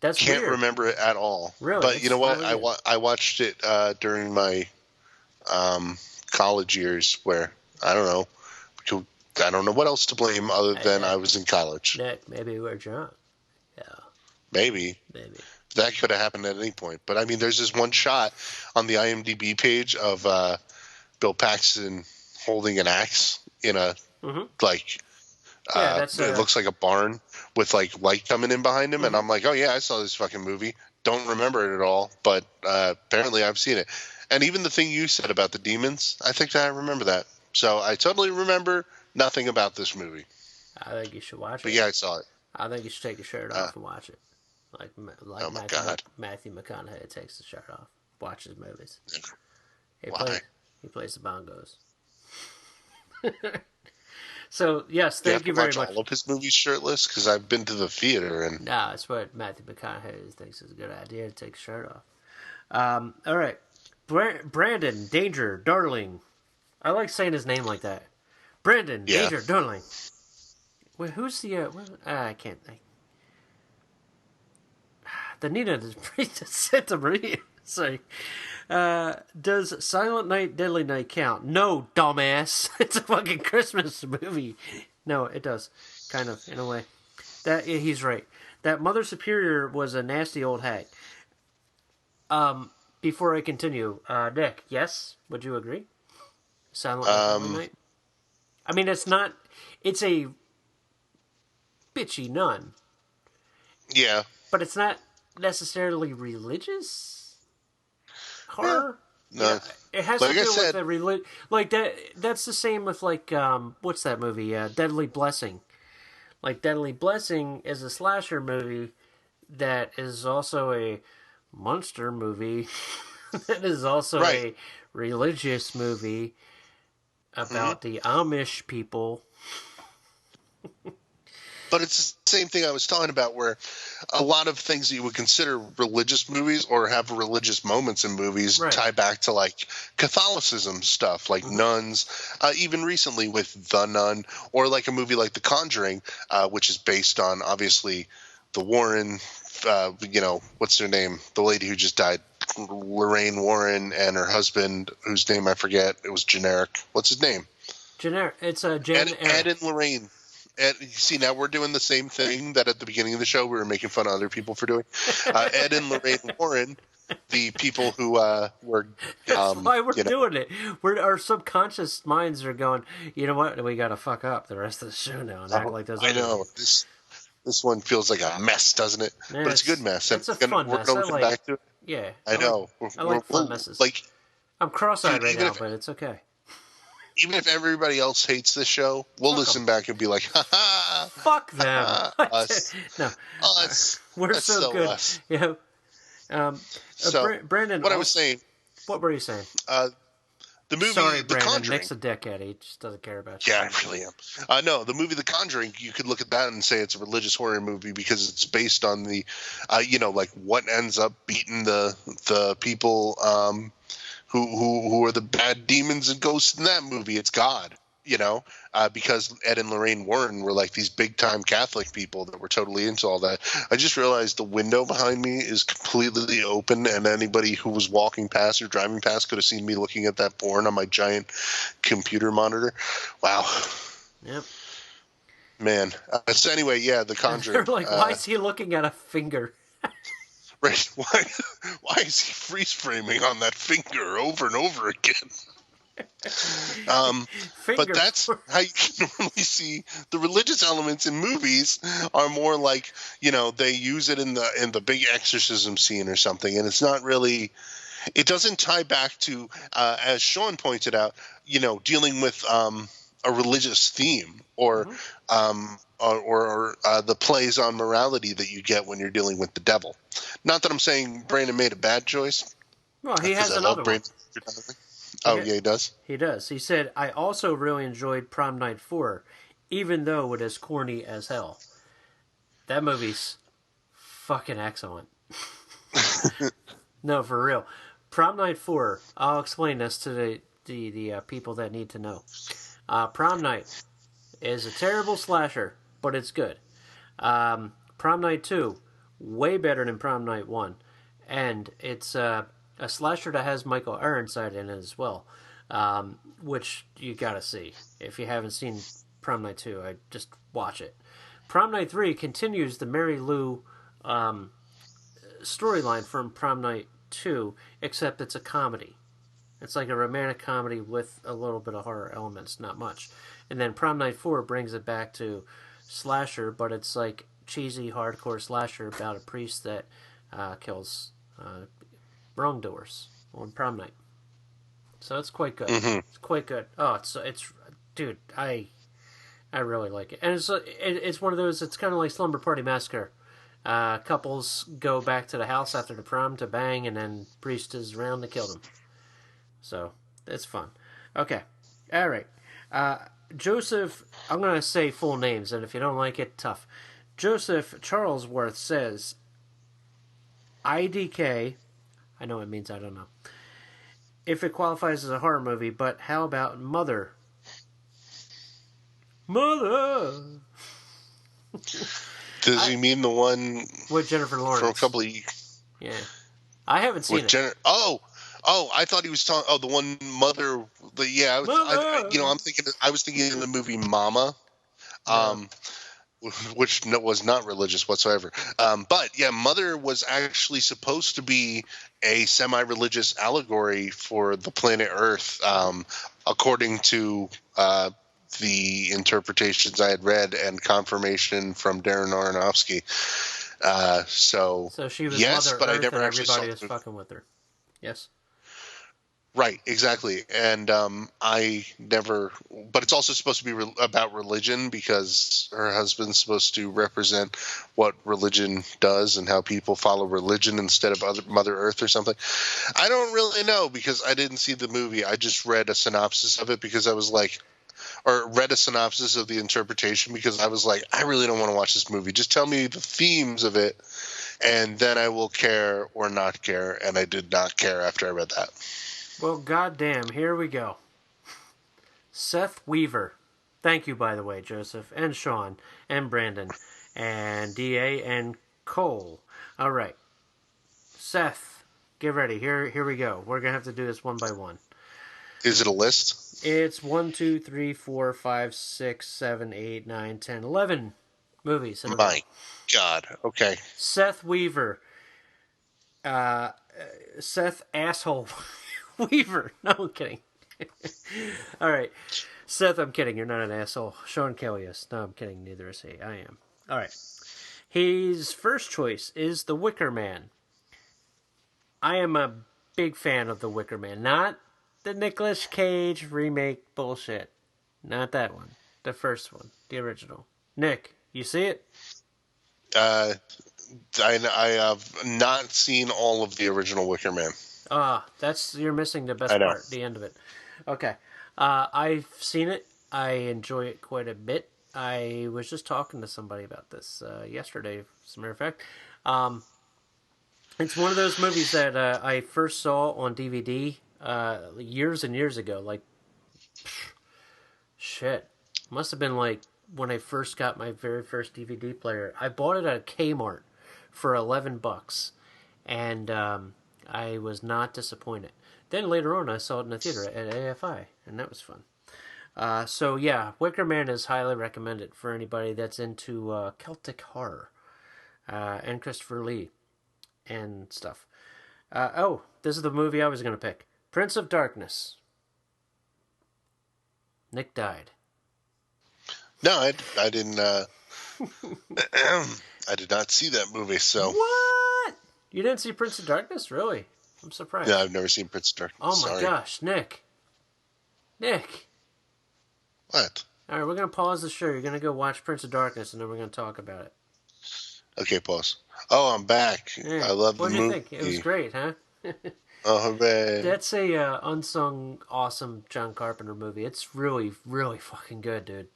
That's Can't weird. remember it at all. Really? But you know what? It's really I watched it during my college years, where I don't know what else to blame other than I was in college. Nick, maybe we're drunk. Yeah, Maybe that could have happened at any point. But I mean, there's this one shot on the IMDb page of Bill Paxton holding an axe in a like. It looks like a barn with like light coming in behind him, and I'm like, oh yeah, I saw this fucking movie. Don't remember it at all, but apparently I've seen it. And even the thing you said about the demons, I think that I remember that. So I totally remember nothing about this movie. I think you should watch it. But yeah, I saw it. I think you should take your shirt off and watch it. Like Oh my God. Matthew McConaughey takes the shirt off, watches movies. Why? He plays the bongos. So yes, thank you very much. All of his movies shirtless, because I've been to the theater and No, that's what Matthew McConaughey thinks is a good idea to take his shirt off. All right, Brandon Danger Darling. I like saying his name like that. Brandon Danger Darling. Wait, who's the? I can't think. The Nina de Santa Maria. Sorry. Does Silent Night, Deadly Night count? No, dumbass. It's a fucking Christmas movie. No, it does. Kind of, in a way. He's right. That Mother Superior was a nasty old hag. Before I continue, Nick, yes? Would you agree? Silent Night, Deadly Night? I mean, it's not... It's a bitchy nun. yeah. But it's not necessarily religious horror. No. Yeah, it has Like to I do said- with the like that. That's the same with like what's that movie? Deadly Blessing. Like Deadly Blessing is a slasher movie that is also a monster movie. That is also a religious movie about the Amish people. But it's the same thing I was talking about, where a lot of things that you would consider religious movies or have religious moments in movies tie back to like Catholicism stuff, like nuns, even recently with The Nun, or like a movie like The Conjuring, which is based on obviously the Warren, what's their name? The lady who just died, Lorraine Warren, and her husband, whose name I forget. It was generic. What's his name? Generic. It's Jen. Ed and Lorraine. And see, now we're doing the same thing that at the beginning of the show we were making fun of other people for doing. Ed and Lorraine Warren, the people who were. That's why we're doing it. Our subconscious minds are going, you know what? We got to fuck up the rest of the show now and act like those. I know. This one feels like a mess, doesn't it? Yeah, but it's a good mess. It's a fun mess. We're going to come back to it. Yeah. I know. I like fun messes. Like, I'm cross-eyed right now, but it's okay. Even if everybody else hates this show, we'll listen back and be like, ha ha. Fuck them. Us. No. Us. We're That's so good. Us. Yeah. Brandon. What I was saying. What were you saying? The movie, Sorry, The Brandon. Conjuring. Nick's a dickhead. He just doesn't care about you. Yeah, I really am. No, the movie The Conjuring, you could look at that and say it's a religious horror movie because it's based on the, like what ends up beating the people who are the bad demons and ghosts in that movie. It's God, because Ed and Lorraine Warren were like these big time Catholic people that were totally into all that. I just realized the window behind me is completely open, and anybody who was walking past or driving past could have seen me looking at that porn on my giant computer monitor. Wow. Yep. Man. So anyway, yeah, The Conjuring. They're like, why is he looking at a finger? Right. Why is he freeze framing on that finger over and over again? But that's how you can normally see the religious elements in movies are more like, they use it in the big exorcism scene or something, and it's not really. It doesn't tie back to, as Sean pointed out, dealing with a religious theme or the plays on morality that you get when you're dealing with the devil. Not that I'm saying Brandon made a bad choice. Well, he has another one. Oh, yeah, he does? He does. He said, I also really enjoyed Prom Night 4, even though it is corny as hell. That movie's fucking excellent. No, for real. Prom Night 4, I'll explain this to the people that need to know. Prom Night is a terrible slasher, but it's good. Prom Night 2, way better than Prom Night 1. And it's a slasher that has Michael Ironside in it as well, which you gotta see. If you haven't seen Prom Night 2, I just watch it. Prom Night 3 continues the Mary Lou storyline from Prom Night 2, except it's a comedy. It's like a romantic comedy with a little bit of horror elements, not much. And then Prom Night 4 brings it back to slasher, but it's like cheesy, hardcore slasher about a priest that kills wrongdoers on prom night. So it's quite good. Mm-hmm. It's quite good. Oh, it's dude, I really like it. And it's one of those, it's kind of like Slumber Party Massacre. Couples go back to the house after the prom to bang, and then priest is around to kill them. So, it's fun. Okay. All right. Joseph, I'm going to say full names, and if you don't like it, tough. Joseph Charlesworth says, IDK, I know what it means, I don't know, if it qualifies as a horror movie, but how about Mother? Mother! Does he mean the one with Jennifer Lawrence? from a couple of years? Yeah. I haven't seen it. Oh, I thought he was talking. Oh, the one Mother. Yeah, I was thinking of the movie Mama, which was not religious whatsoever. But yeah, Mother was actually supposed to be a semi-religious allegory for the planet Earth, according to the interpretations I had read and confirmation from Darren Aronofsky. So she was yes, Mother but Earth I never and actually saw everybody it. was fucking with her. Yes. Right, exactly. And I never, but it's also supposed to be about religion because her husband's supposed to represent what religion does and how people follow religion instead of Mother Earth or something. I don't really know because I didn't see the movie. I just read a synopsis of it because I was like, or read a synopsis of the interpretation because I was like, I really don't want to watch this movie. Just tell me the themes of it, and then I will care or not care. And I did not care after I read that. Well, goddamn, here we go. Seth Weaver. Thank you, by the way, Joseph, and Sean, and Brandon, and D.A., and Cole. All right. Seth, get ready. Here we go. We're going to have to do this one by one. Is it a list? It's 1, 2, 3, 4, 5, 6, 7, 8, 9, 10, 11 movies. My God. Okay. Seth Weaver. Seth Asshole Weaver. No, I'm kidding. All right. Seth, I'm kidding. You're not an asshole. Sean Kelly is. No, I'm kidding. Neither is he. I am. All right. His first choice is The Wicker Man. I am a big fan of The Wicker Man. Not the Nicolas Cage remake bullshit. Not that one. The first one. The original. Nick, you see it? I have not seen all of the original Wicker Man. You're missing the best part, the end of it. Okay. I've seen it. I enjoy it quite a bit. I was just talking to somebody about this yesterday, as a matter of fact. It's one of those movies that I first saw on DVD years and years ago. Like, shit. Must have been like when I first got my very first DVD player. I bought it at Kmart for $11. And I was not disappointed. Then later on, I saw it in the theater at AFI, and that was fun. So yeah, Wicker Man is highly recommended for anybody that's into Celtic horror and Christopher Lee and stuff. This is the movie I was going to pick. Prince of Darkness. Nick died. No, I didn't. I did not see that movie. So what? You didn't see Prince of Darkness? Really? I'm surprised. No, I've never seen Prince of Darkness. Oh my gosh, Nick. What? All right, we're going to pause the show. You're going to go watch Prince of Darkness, and then we're going to talk about it. Okay, pause. Oh, I'm back. Yeah. I love the movie. What did you think? It was great, huh? Oh, hooray. That's a unsung, awesome John Carpenter movie. It's really, really fucking good, dude.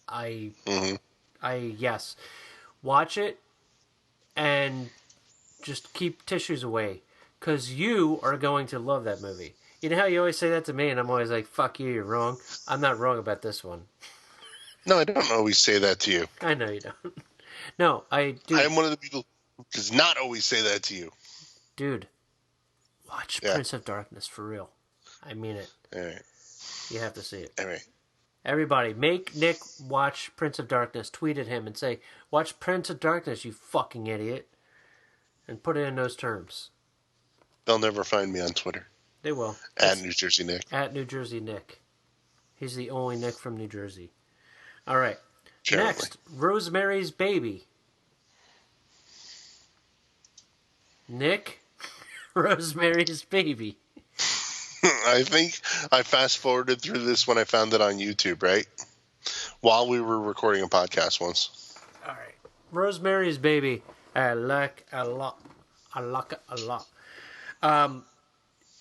I, Hmm. yes, watch it and just keep tissues away, because you are going to love that movie. You know how you always say that to me, and I'm always like, "Fuck you, you're wrong." I'm not wrong about this one. No, I don't always say that to you. I know you don't. No, I I dude, am one of the people who does not always say that to you. dude, watch Yeah. Prince of Darkness for real. I mean it. All right. You have to see it. All right. Everybody, make Nick watch Prince of Darkness. Tweet at him and say, "Watch Prince of Darkness, you fucking idiot," and put it in those terms. They'll never find me on Twitter. They will. At It's New Jersey Nick. at New Jersey Nick. He's the only Nick from New Jersey. All right. Apparently. Next, Rosemary's Baby. Nick, Rosemary's Baby. I think I fast forwarded through this when I found it on YouTube, right? While we were recording a podcast once. All right. Rosemary's Baby. I like a lot. I like it a lot.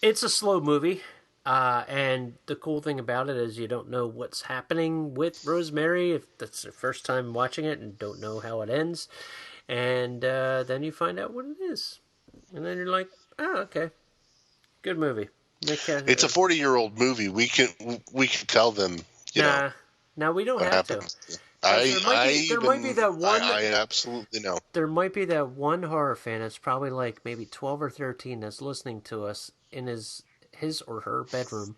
It's a slow movie. And the cool thing about it is you don't know what's happening with Rosemary if that's the first time watching it and don't know how it ends. And then you find out what it is. And then you're like, oh, okay. Good movie. It's a 40-year-old movie. We can tell them, you know, now we don't what have happened. to. There might be that one. I absolutely know. There might be that one horror fan that's probably like maybe 12 or 13 that's listening to us in his or her bedroom,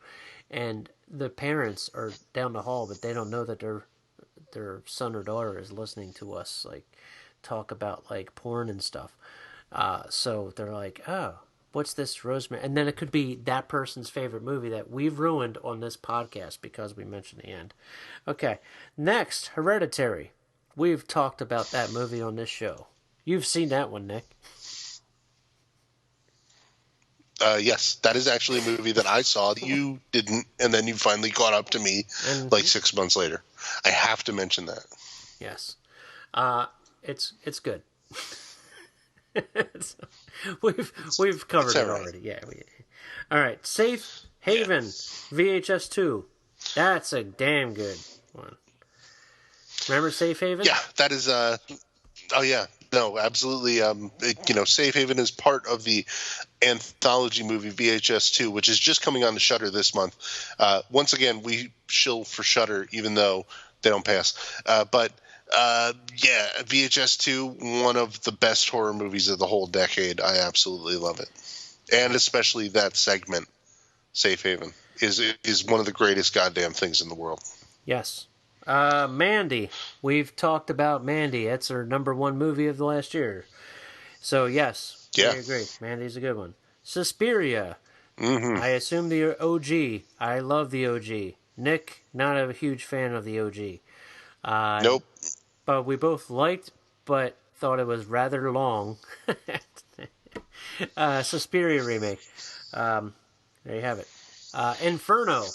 and the parents are down the hall, but they don't know that their son or daughter is listening to us like talk about like porn and stuff. So they're like, oh, what's this Rosemary? And then it could be that person's favorite movie that we've ruined on this podcast because we mentioned the end. Okay, next, Hereditary. We've talked about that movie on this show. You've seen that one, Nick. Yes, that is actually a movie that I saw that you didn't, and then you finally caught up to me like 6 months later. I have to mention that. Yes, it's good. we've covered it already. Yeah. All right, Safe Haven VHS 2. That's a damn good one. Remember Safe Haven? Yeah, that is. Oh yeah, no, absolutely. Safe Haven is part of the anthology movie VHS 2, which is just coming on to Shudder this month. Once again, we shill for Shudder, even though they don't pass. But VHS 2, one of the best horror movies of the whole decade. I absolutely love it, and especially that segment, Safe Haven, is one of the greatest goddamn things in the world. Yes. Mandy. We've talked about Mandy. That's her #1 movie of the last year. So, yes, I agree. Mandy's a good one. Suspiria. Mm-hmm. I assume the OG. I love the OG. Nick, not a huge fan of the OG. Nope. But we both liked, but thought it was rather long. Suspiria remake. There you have it. Inferno.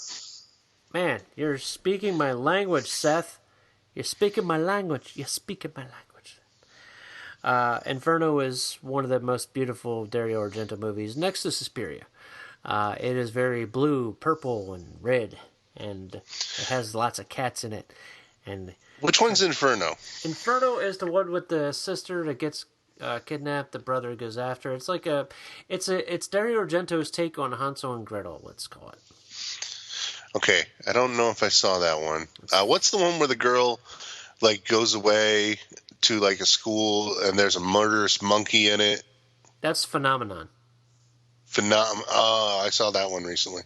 Man, you're speaking my language, Seth. You're speaking my language. You're speaking my language. Inferno is one of the most beautiful Dario Argento movies, next to Suspiria. It is very blue, purple, and red, and it has lots of cats in it. And which one's Inferno? Inferno is the one with the sister that gets kidnapped. The brother goes after. It's like it's Dario Argento's take on Hansel and Gretel. Let's call it. Okay, I don't know if I saw that one. What's the one where the girl like goes away to like a school and there's a murderous monkey in it? That's Phenomenon. I saw that one recently.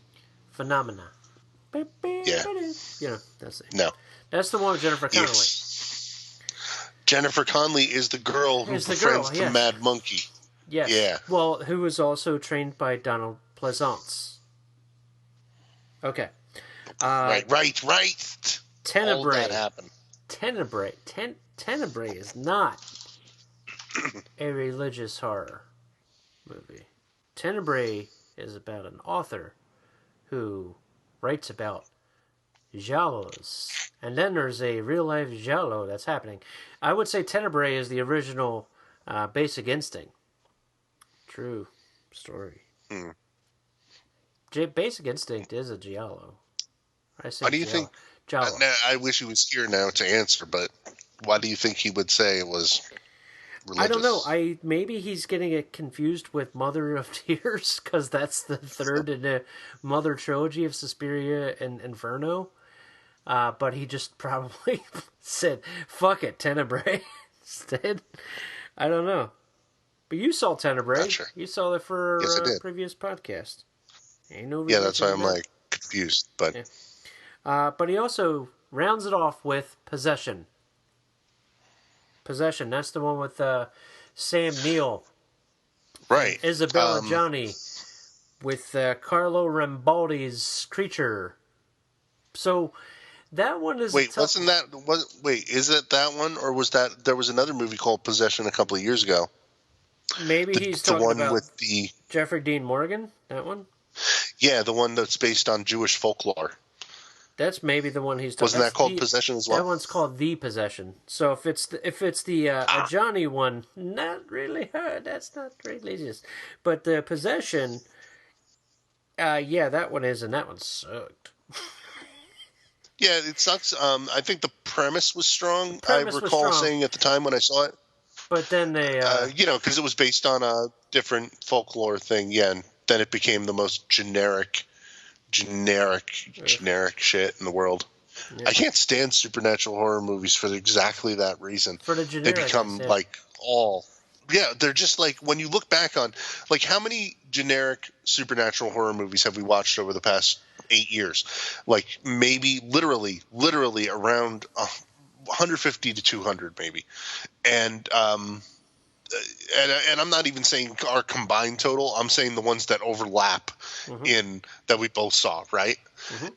Phenomena. Yeah. That's it. No. That's the one with Jennifer Connelly. Yes. Jennifer Connelly is the girl who befriends the mad monkey. Yes. Yeah. Well, who was also trained by Donald Pleasance. Okay. Right. Tenebrae. All that happened. Tenebrae is not a religious horror movie. Tenebrae is about an author who writes about giallos. And then there's a real-life giallo that's happening. I would say Tenebrae is the original Basic Instinct. True story. Basic Instinct is a giallo. I say Why do you giallo. think? Giallo. I wish he was here now to answer, but why do you think he would say it was I don't know. religious? Maybe he's getting it confused with Mother of Tears because that's the third in the Mother trilogy of Suspiria and Inferno. But he just probably said, "Fuck it, Tenebrae," instead. I don't know. But you saw Tenebrae. Not sure. You saw it for Yes, I a did. previous podcast. Ain't no Yeah, that's why religion I'm in like confused. But that. But he also rounds it off with Possession. Possession. That's the one with Sam Neill, right, Isabella Johnny, with Carlo Rambaldi's Creature. So that one is wait, wasn't that? Wait, is it that one, or was that there was another movie called Possession a couple of years ago? Maybe he's The talking one about with the Jeffrey Dean Morgan. That one. the one that's based on Jewish folklore. That's maybe the one he's talking. Wasn't that called the, Possession as well? That one's called The Possession. So if it's the a Johnny one, not really her. That's not religious, but the Possession. Yeah, that one is, and that one sucked. Yeah, it sucks. I think the premise was strong. Premise I was recall strong. saying at the time when I saw it, But then they, because it was based on a different folklore thing. Yeah, and then it became the most generic shit in the world. Yeah. I can't stand supernatural horror movies for exactly that reason. For the They become genericness, yeah. like all. Yeah, they're just like when you look back on, like, how many generic supernatural horror movies have we watched over the past 8 years? Like, maybe literally around 150 to 200, maybe. And I'm not even saying our combined total. I'm saying the ones that overlap in that we both saw, right?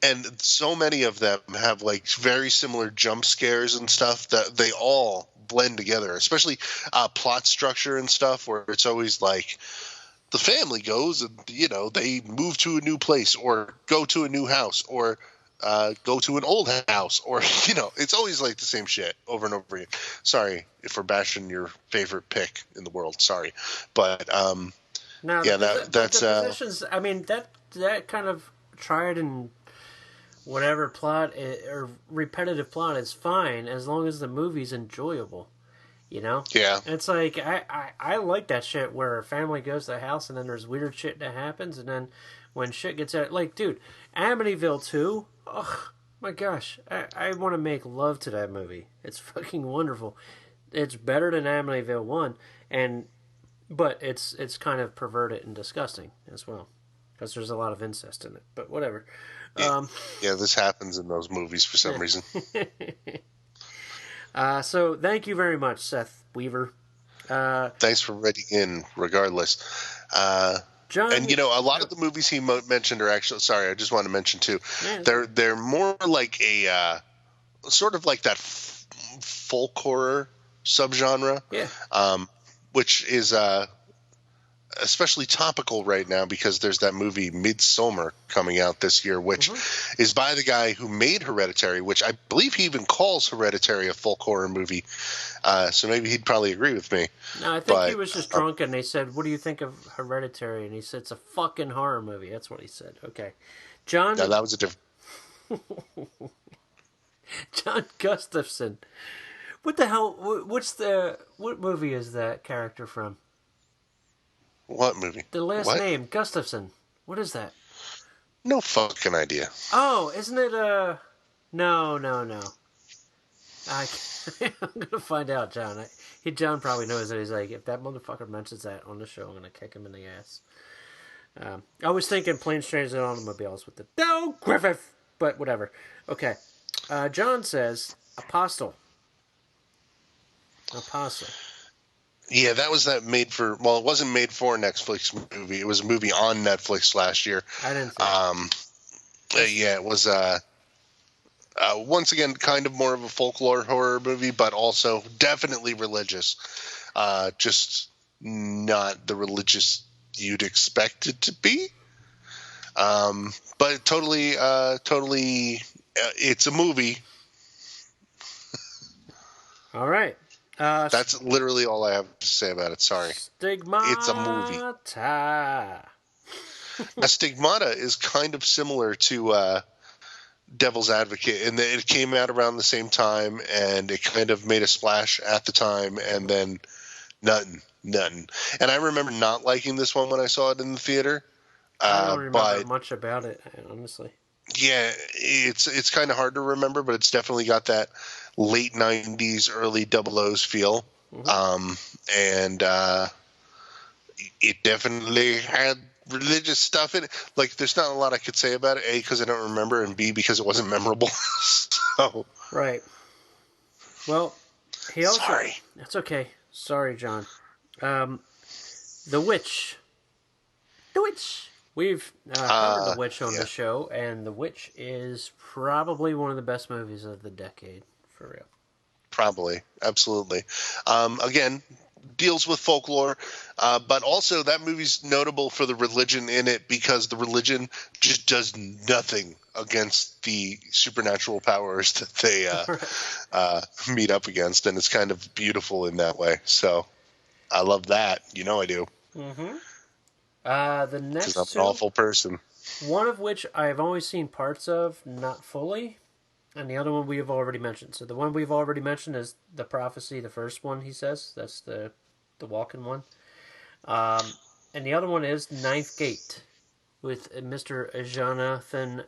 And so many of them have like very similar jump scares and stuff that they all blend together, especially plot structure and stuff, where it's always like the family goes and they move to a new place or go to a new house or go to an old house, or it's always like the same shit over and over again. Sorry if we're bashing your favorite pick in the world. Sorry, but now yeah, the that's Possessions. I mean that kind of tried and whatever plot or repetitive plot is fine as long as the movie's enjoyable. yeah. It's like I like that shit where a family goes to the house and then there's weird shit that happens, and then when shit gets out, like, dude, Amityville 2, oh my gosh, I want to make love to that movie. It's fucking wonderful. It's better than Amityville 1, but it's kind of perverted and disgusting as well because there's a lot of incest in it. But whatever. Yeah, this happens in those movies for some reason. So thank you very much, Seth Weaver. Thanks for writing in, regardless. John, and a lot of the movies he mentioned are actually. Sorry, I just want to mention too. Yeah. They're more like a sort of like that folk horror subgenre. Yeah. Which is especially topical right now because there's that movie Midsommar coming out this year, which is by the guy who made Hereditary, which I believe he even calls Hereditary a folk horror movie. So maybe he'd probably agree with me. No, I think he was just drunk and they said, "What do you think of Hereditary?" And he said, "It's a fucking horror movie." That's what he said. Okay. John. No, that was a different. John Gustafson. What the hell? What movie is that character from? What movie? The last name, Gustafson. What is that? No fucking idea. Oh, isn't it, No. I'm gonna find out, John. John probably knows that. He's like, if that motherfucker mentions that on the show, I'm gonna kick him in the ass. I was thinking Planes, Trains, and Automobiles with the No Griffith, but whatever. Okay. John says Apostle. Yeah, that was that made for. Well, it wasn't made for a Netflix movie. It was a movie on Netflix last year. I didn't think. Yeah, it was. Once again, kind of more of a folklore horror movie, but also definitely religious. Just not the religious you'd expect it to be. But totally, it's a movie. All right. That's literally all I have to say about it. Sorry. Stigmata. It's a movie. Now, Stigmata is kind of similar to Devil's Advocate, and it came out around the same time, and it kind of made a splash at the time, and then nothing. And I remember not liking this one when I saw it in the theater. I don't remember But much about it, honestly. yeah, it's kind of hard to remember, but it's definitely got that late '90s, early Double O's feel, and it definitely had religious stuff in it. Like, there's not a lot I could say about it. A, because I don't remember, and B, because it wasn't memorable. So Right. Well, he also. Sorry. That's okay. Sorry, John. The Witch. The Witch. We've covered The Witch on the show, and The Witch is probably one of the best movies of the decade, for real. Probably, absolutely. Again, deals with folklore, but also that movie's notable for the religion in it, because the religion just does nothing against the supernatural powers that they meet up against, and it's kind of beautiful in that way. So I love that. You know I do. Mm-hmm. The next Because I'm two, an awful person. one of which I've only seen parts of, not fully, and the other one we have already mentioned. So the one we've already mentioned is The Prophecy, the first one, he says. That's the walking one. And the other one is Ninth Gate, with Mr. Jonathan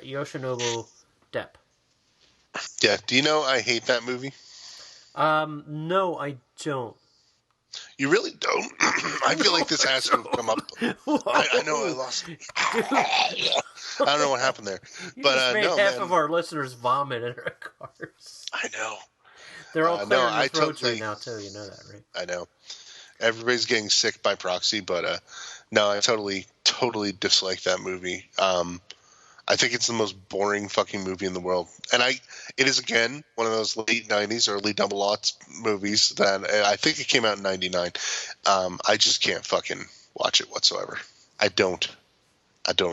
Yoshinobu Depp. Yeah. Do you know I hate that movie? No, I don't. You really don't? I feel like this has to come up. I know I lost. I don't know what happened there. You But just made no, half man. of our listeners vomit in our cars. I know. They're all clearing no, their I throats totally- right now, too. You know that, right? I know. Everybody's getting sick by proxy, but no, I totally dislike that movie. I think it's the most boring fucking movie in the world. And it is, again, one of those late 90s, early double aughts movies that I think it came out in 99. I just can't fucking watch it whatsoever. I don't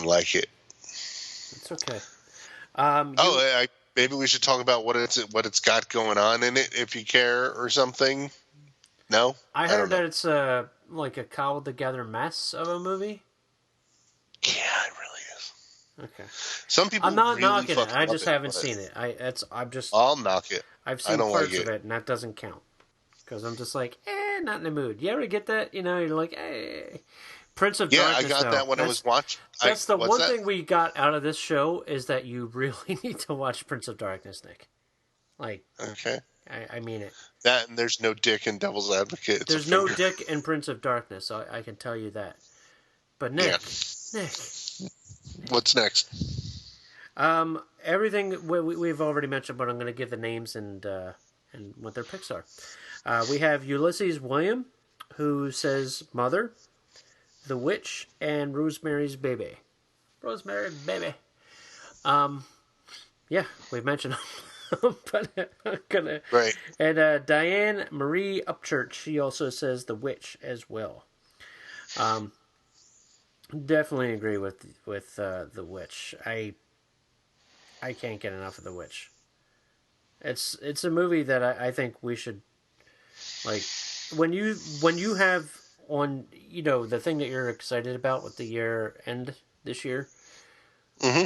like it. It's okay. Maybe we should talk about what it's got going on in it, if you care, or something. No? I don't heard know. that it's like a cobbled together mess of a movie. Yeah, it really is. Okay. Some people I'm not really knocking it. fucking I love just it, haven't but seen it. I'm just. I'll knock it. I've I seen don't parts like of it. it, and that doesn't count. Because I'm just like, not in the mood. You ever get that? You know, you're like, Prince of Yeah, Darkness. I got though. that when I was watching. That's the what's one that? thing we got out of this show is that you really need to watch Prince of Darkness, Nick. Like, Okay. I mean it. That, and there's no dick in Devil's Advocate. It's There's a no finger. dick in Prince of Darkness, so I can tell you that. But Nick, What's next? everything we've already mentioned, but I'm going to give the names and what their picks are. We have Ulysses William, who says Mother, The Witch, and Rosemary's Baby. Rosemary's Baby. Yeah, we've mentioned them, but I'm gonna. Right. And Diane Marie Upchurch, she also says The Witch as well. Definitely agree with The Witch. I can't get enough of The Witch. It's a movie that I think we should, like, when you have on, you know, the thing that you're excited about with the year end this year. Mm-hmm.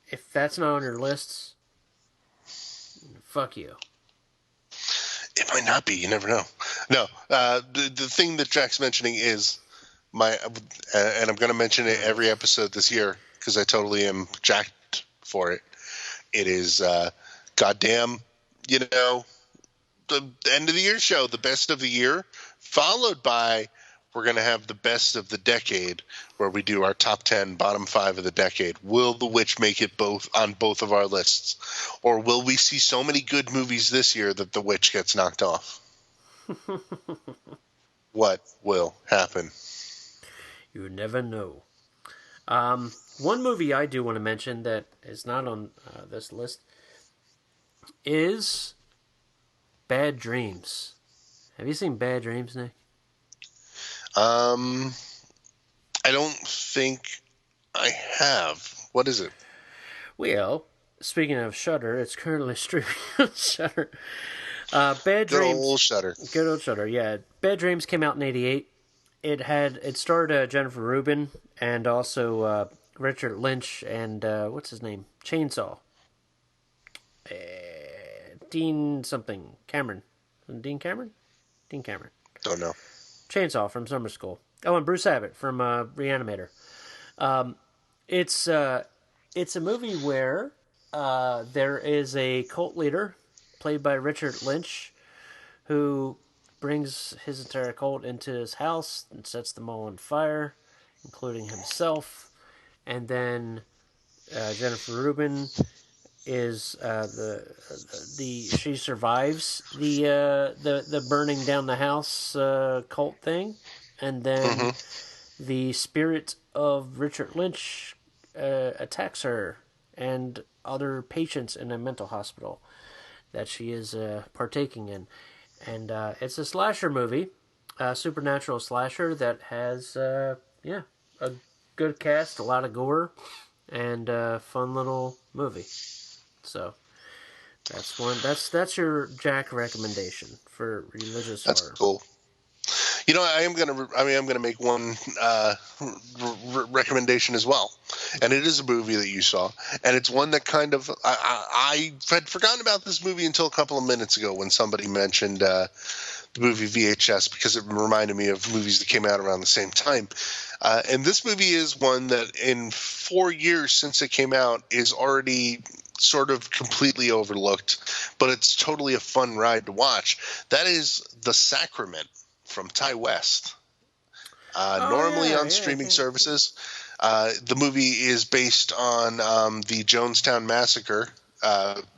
If that's not on your lists, fuck you. It might not be. You never know. No. The thing that Jack's mentioning is and I'm going to mention it every episode this year because I totally am jacked for it. It is goddamn, the end of the year show, the best of the year, followed by we're going to have the best of the decade, where we do our top 10, bottom 5 of the decade. Will The Witch make it on both of our lists? Or will we see so many good movies this year that The Witch gets knocked off? What will happen? You never know. One movie I do want to mention that is not on this list is Bad Dreams. Have you seen Bad Dreams, Nick? I don't think I have. What is it? Well, speaking of Shudder, it's currently streaming on Shudder. Bad Good Dreams. old Shudder. Good old Shudder, yeah. Bad Dreams came out in 1988. it starred Jennifer Rubin and also Richard Lynch and what's his name? Chainsaw. Dean something Cameron. Dean Cameron? Dean Cameron. Don't know. Chainsaw from Summer School. Oh, and Bruce Abbott from Reanimator. It's a movie where there is a cult leader played by Richard Lynch who brings his entire cult into his house and sets them all on fire, including himself. And then Jennifer Rubin is she survives the burning down the house cult thing, and then the spirit of Richard Lynch attacks her and other patients in a mental hospital that she is partaking in, and it's a slasher movie, a supernatural slasher that has a good cast, a lot of gore, and a fun little movie. So that's one. That's your Jack recommendation for religious horror. That's cool. You know, I'm gonna make one recommendation as well, and it is a movie that you saw, and it's one that kind of I had forgotten about this movie until a couple of minutes ago when somebody mentioned the movie VHS, because it reminded me of movies that came out around the same time. And this movie is one that in 4 years since it came out is already sort of completely overlooked, but it's totally a fun ride to watch. That is The Sacrament from Ty West. Normally on streaming services. The movie is based on the Jonestown Massacre,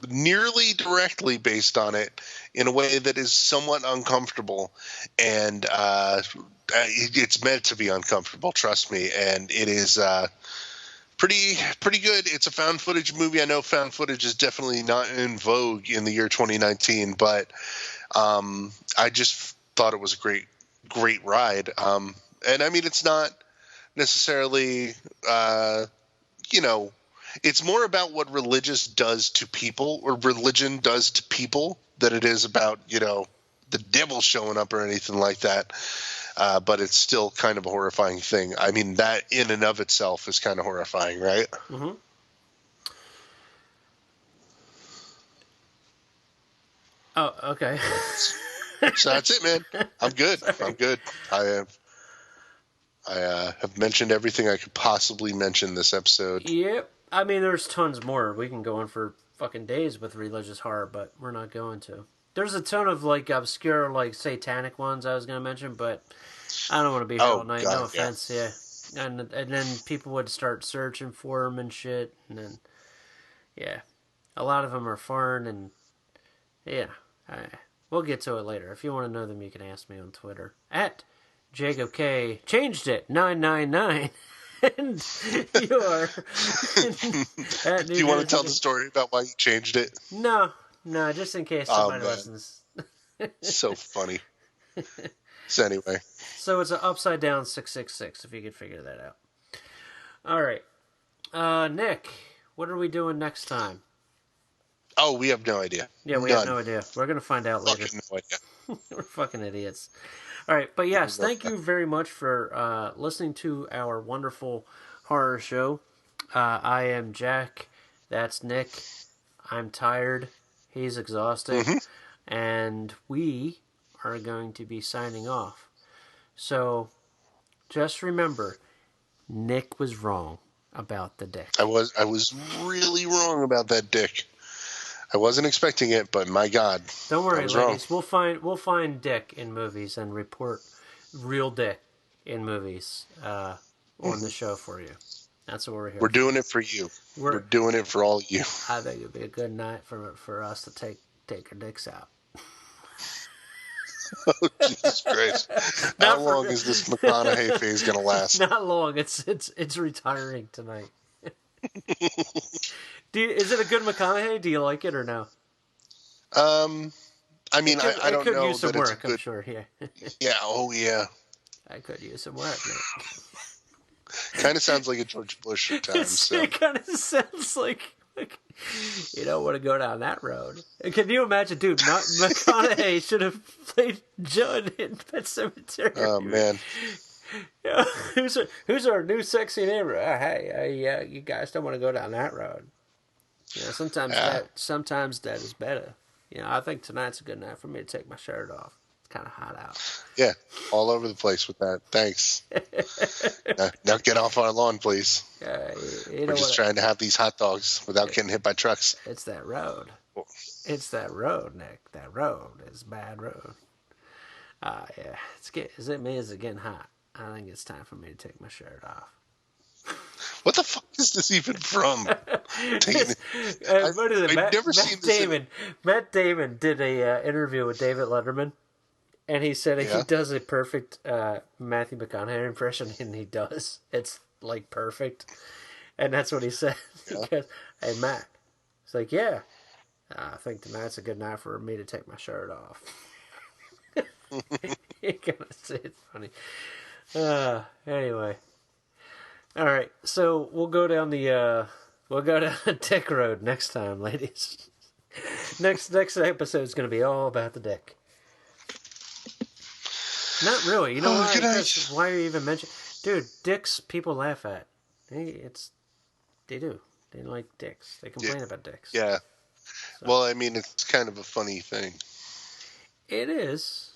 nearly directly based on it in a way that is somewhat uncomfortable, and it's meant to be uncomfortable, trust me, and it is pretty good. It's a found footage movie. I know found footage is definitely not in vogue in the year 2019, but I just thought it was a great ride. And I mean, it's not necessarily, it's more about what religion does to people than it is about, the devil showing up or anything like that. But it's still kind of a horrifying thing. I mean, that in and of itself is kind of horrifying, right? Mm-hmm. Oh, okay. So that's it, man. I'm good. I'm good. I have mentioned everything I could possibly mention this episode. Yep. I mean, there's tons more. We can go on for fucking days with religious horror, but we're not going to. There's a ton of obscure satanic ones I was going to mention, but I don't want to be here all night. God, no offense, yeah. And then people would start searching for them and shit, and then a lot of them are foreign, and we'll get to it later. If you want to know them, you can ask me on Twitter at Jacob K. Changed it 999. And you are. Do you want to tell the story about why you changed it? No, just in case somebody listens. So funny. So anyway. So it's an upside down 666, if you could figure that out. All right. Nick, what are we doing next time? Oh, we have no idea. Yeah, we have no idea. We're going to find out later. No idea. We're fucking idiots. All right, but yes, thank you very much for listening to our wonderful horror show. I am Jack. That's Nick. I'm tired. He's exhausted. Mm-hmm. And we are going to be signing off. So just remember, Nick was wrong about the dick. I was really wrong about that dick. I wasn't expecting it, but my God. Don't worry, ladies. Wrong. We'll find dick in movies and report real dick in movies on the show for you. That's what we're here. We're doing it for you. We're doing it for all of you. I think it'd be a good night for us to take our dicks out. Oh, Jesus Christ! How long is this McConaughey phase gonna last? Not long. It's retiring tonight. Is it a good McConaughey? Do you like it or no? I mean, I don't know. It could use some work, I'm sure. Yeah. Yeah. Oh, yeah. I could use some work. Kind of sounds like a George Bush at times. So. It kind of sounds like you don't want to go down that road. Can you imagine, dude? McConaughey should have played Judd in Pet Sematary. Oh man. Yeah, who's our new sexy neighbor? Hey, you guys don't want to go down that road. You know, sometimes that is better. You know, I think tonight's a good night for me to take my shirt off. It's kind of hot out. Yeah, all over the place with that. Thanks. Now get off our lawn, please. We're just trying to have these hot dogs without getting hit by trucks. It's that road. It's that road, Nick. That road is a bad road. Yeah. Is it getting hot? I think it's time for me to take my shirt off. What the fuck is this even from? I've never seen this. Matt Damon did a interview with David Letterman, and he said he does a perfect Matthew McConaughey impression, and he does. It's like perfect, and that's what he said. Yeah. He goes, "Hey Matt," it's like, "Yeah, I think tonight's a good night for me to take my shirt off." You gotta say it's funny. Anyway. All right, so we'll go down the dick road next time, ladies. Next episode is going to be all about the dick. Not really. You know why? Why are you even mentioning? Dude, dicks people laugh at. They do. They like dicks. They complain about dicks. Yeah. So. Well, I mean, it's kind of a funny thing. It is.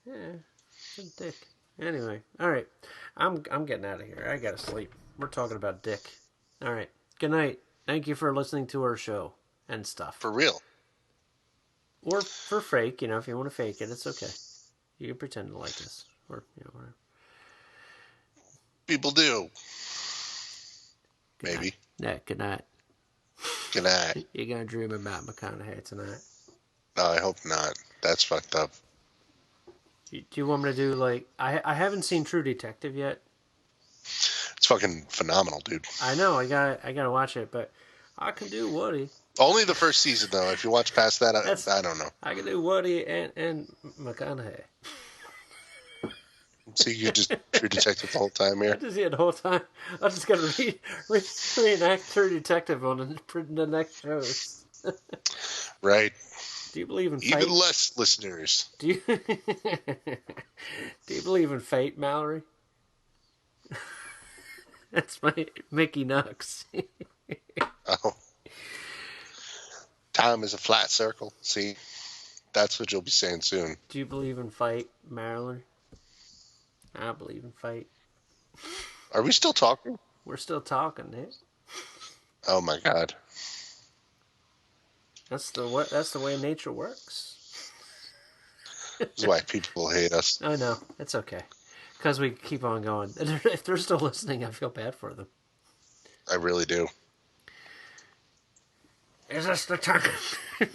Yeah, it's a dick. Anyway, all right. I'm getting out of here. I gotta sleep. We're talking about dick. All right. Good night. Thank you for listening to our show and stuff. For real. Or for fake, if you want to fake it, it's okay. You can pretend to like us. Or, whatever. People do. Maybe. Good night. Good night. You're gonna dream about McConaughey tonight. No, I hope not. That's fucked up. Do you want me to do, I haven't seen True Detective yet. It's fucking phenomenal, dude. I know, I gotta watch it, but I can do Woody. Only the first season, though. If you watch past that, I don't know. I can do Woody and McConaughey. So you just True Detective the whole time here? Yeah, the whole time. I'm just gonna reenact True Detective on the next shows. Right. Do you believe in fate? Even less listeners. Do you believe in fate, Mallory? That's my Mickey Nux. Oh. Time is a flat circle. See? That's what you'll be saying soon. Do you believe in fate, Mallory? I believe in fate. Are we still talking? We're still talking, Nick. Oh my God. That's the way nature works. That's why people hate us. I know. It's okay. Because we keep on going. If they're still listening, I feel bad for them. I really do. Is this the time? I'm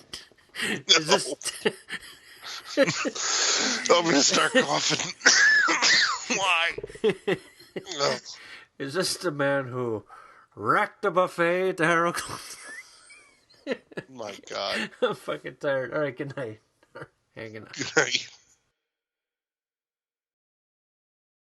going to start coughing. Why? No. Is this the man who wrecked the buffet, Daryl? My God. I'm fucking tired. All right, good night. Good night. Good night.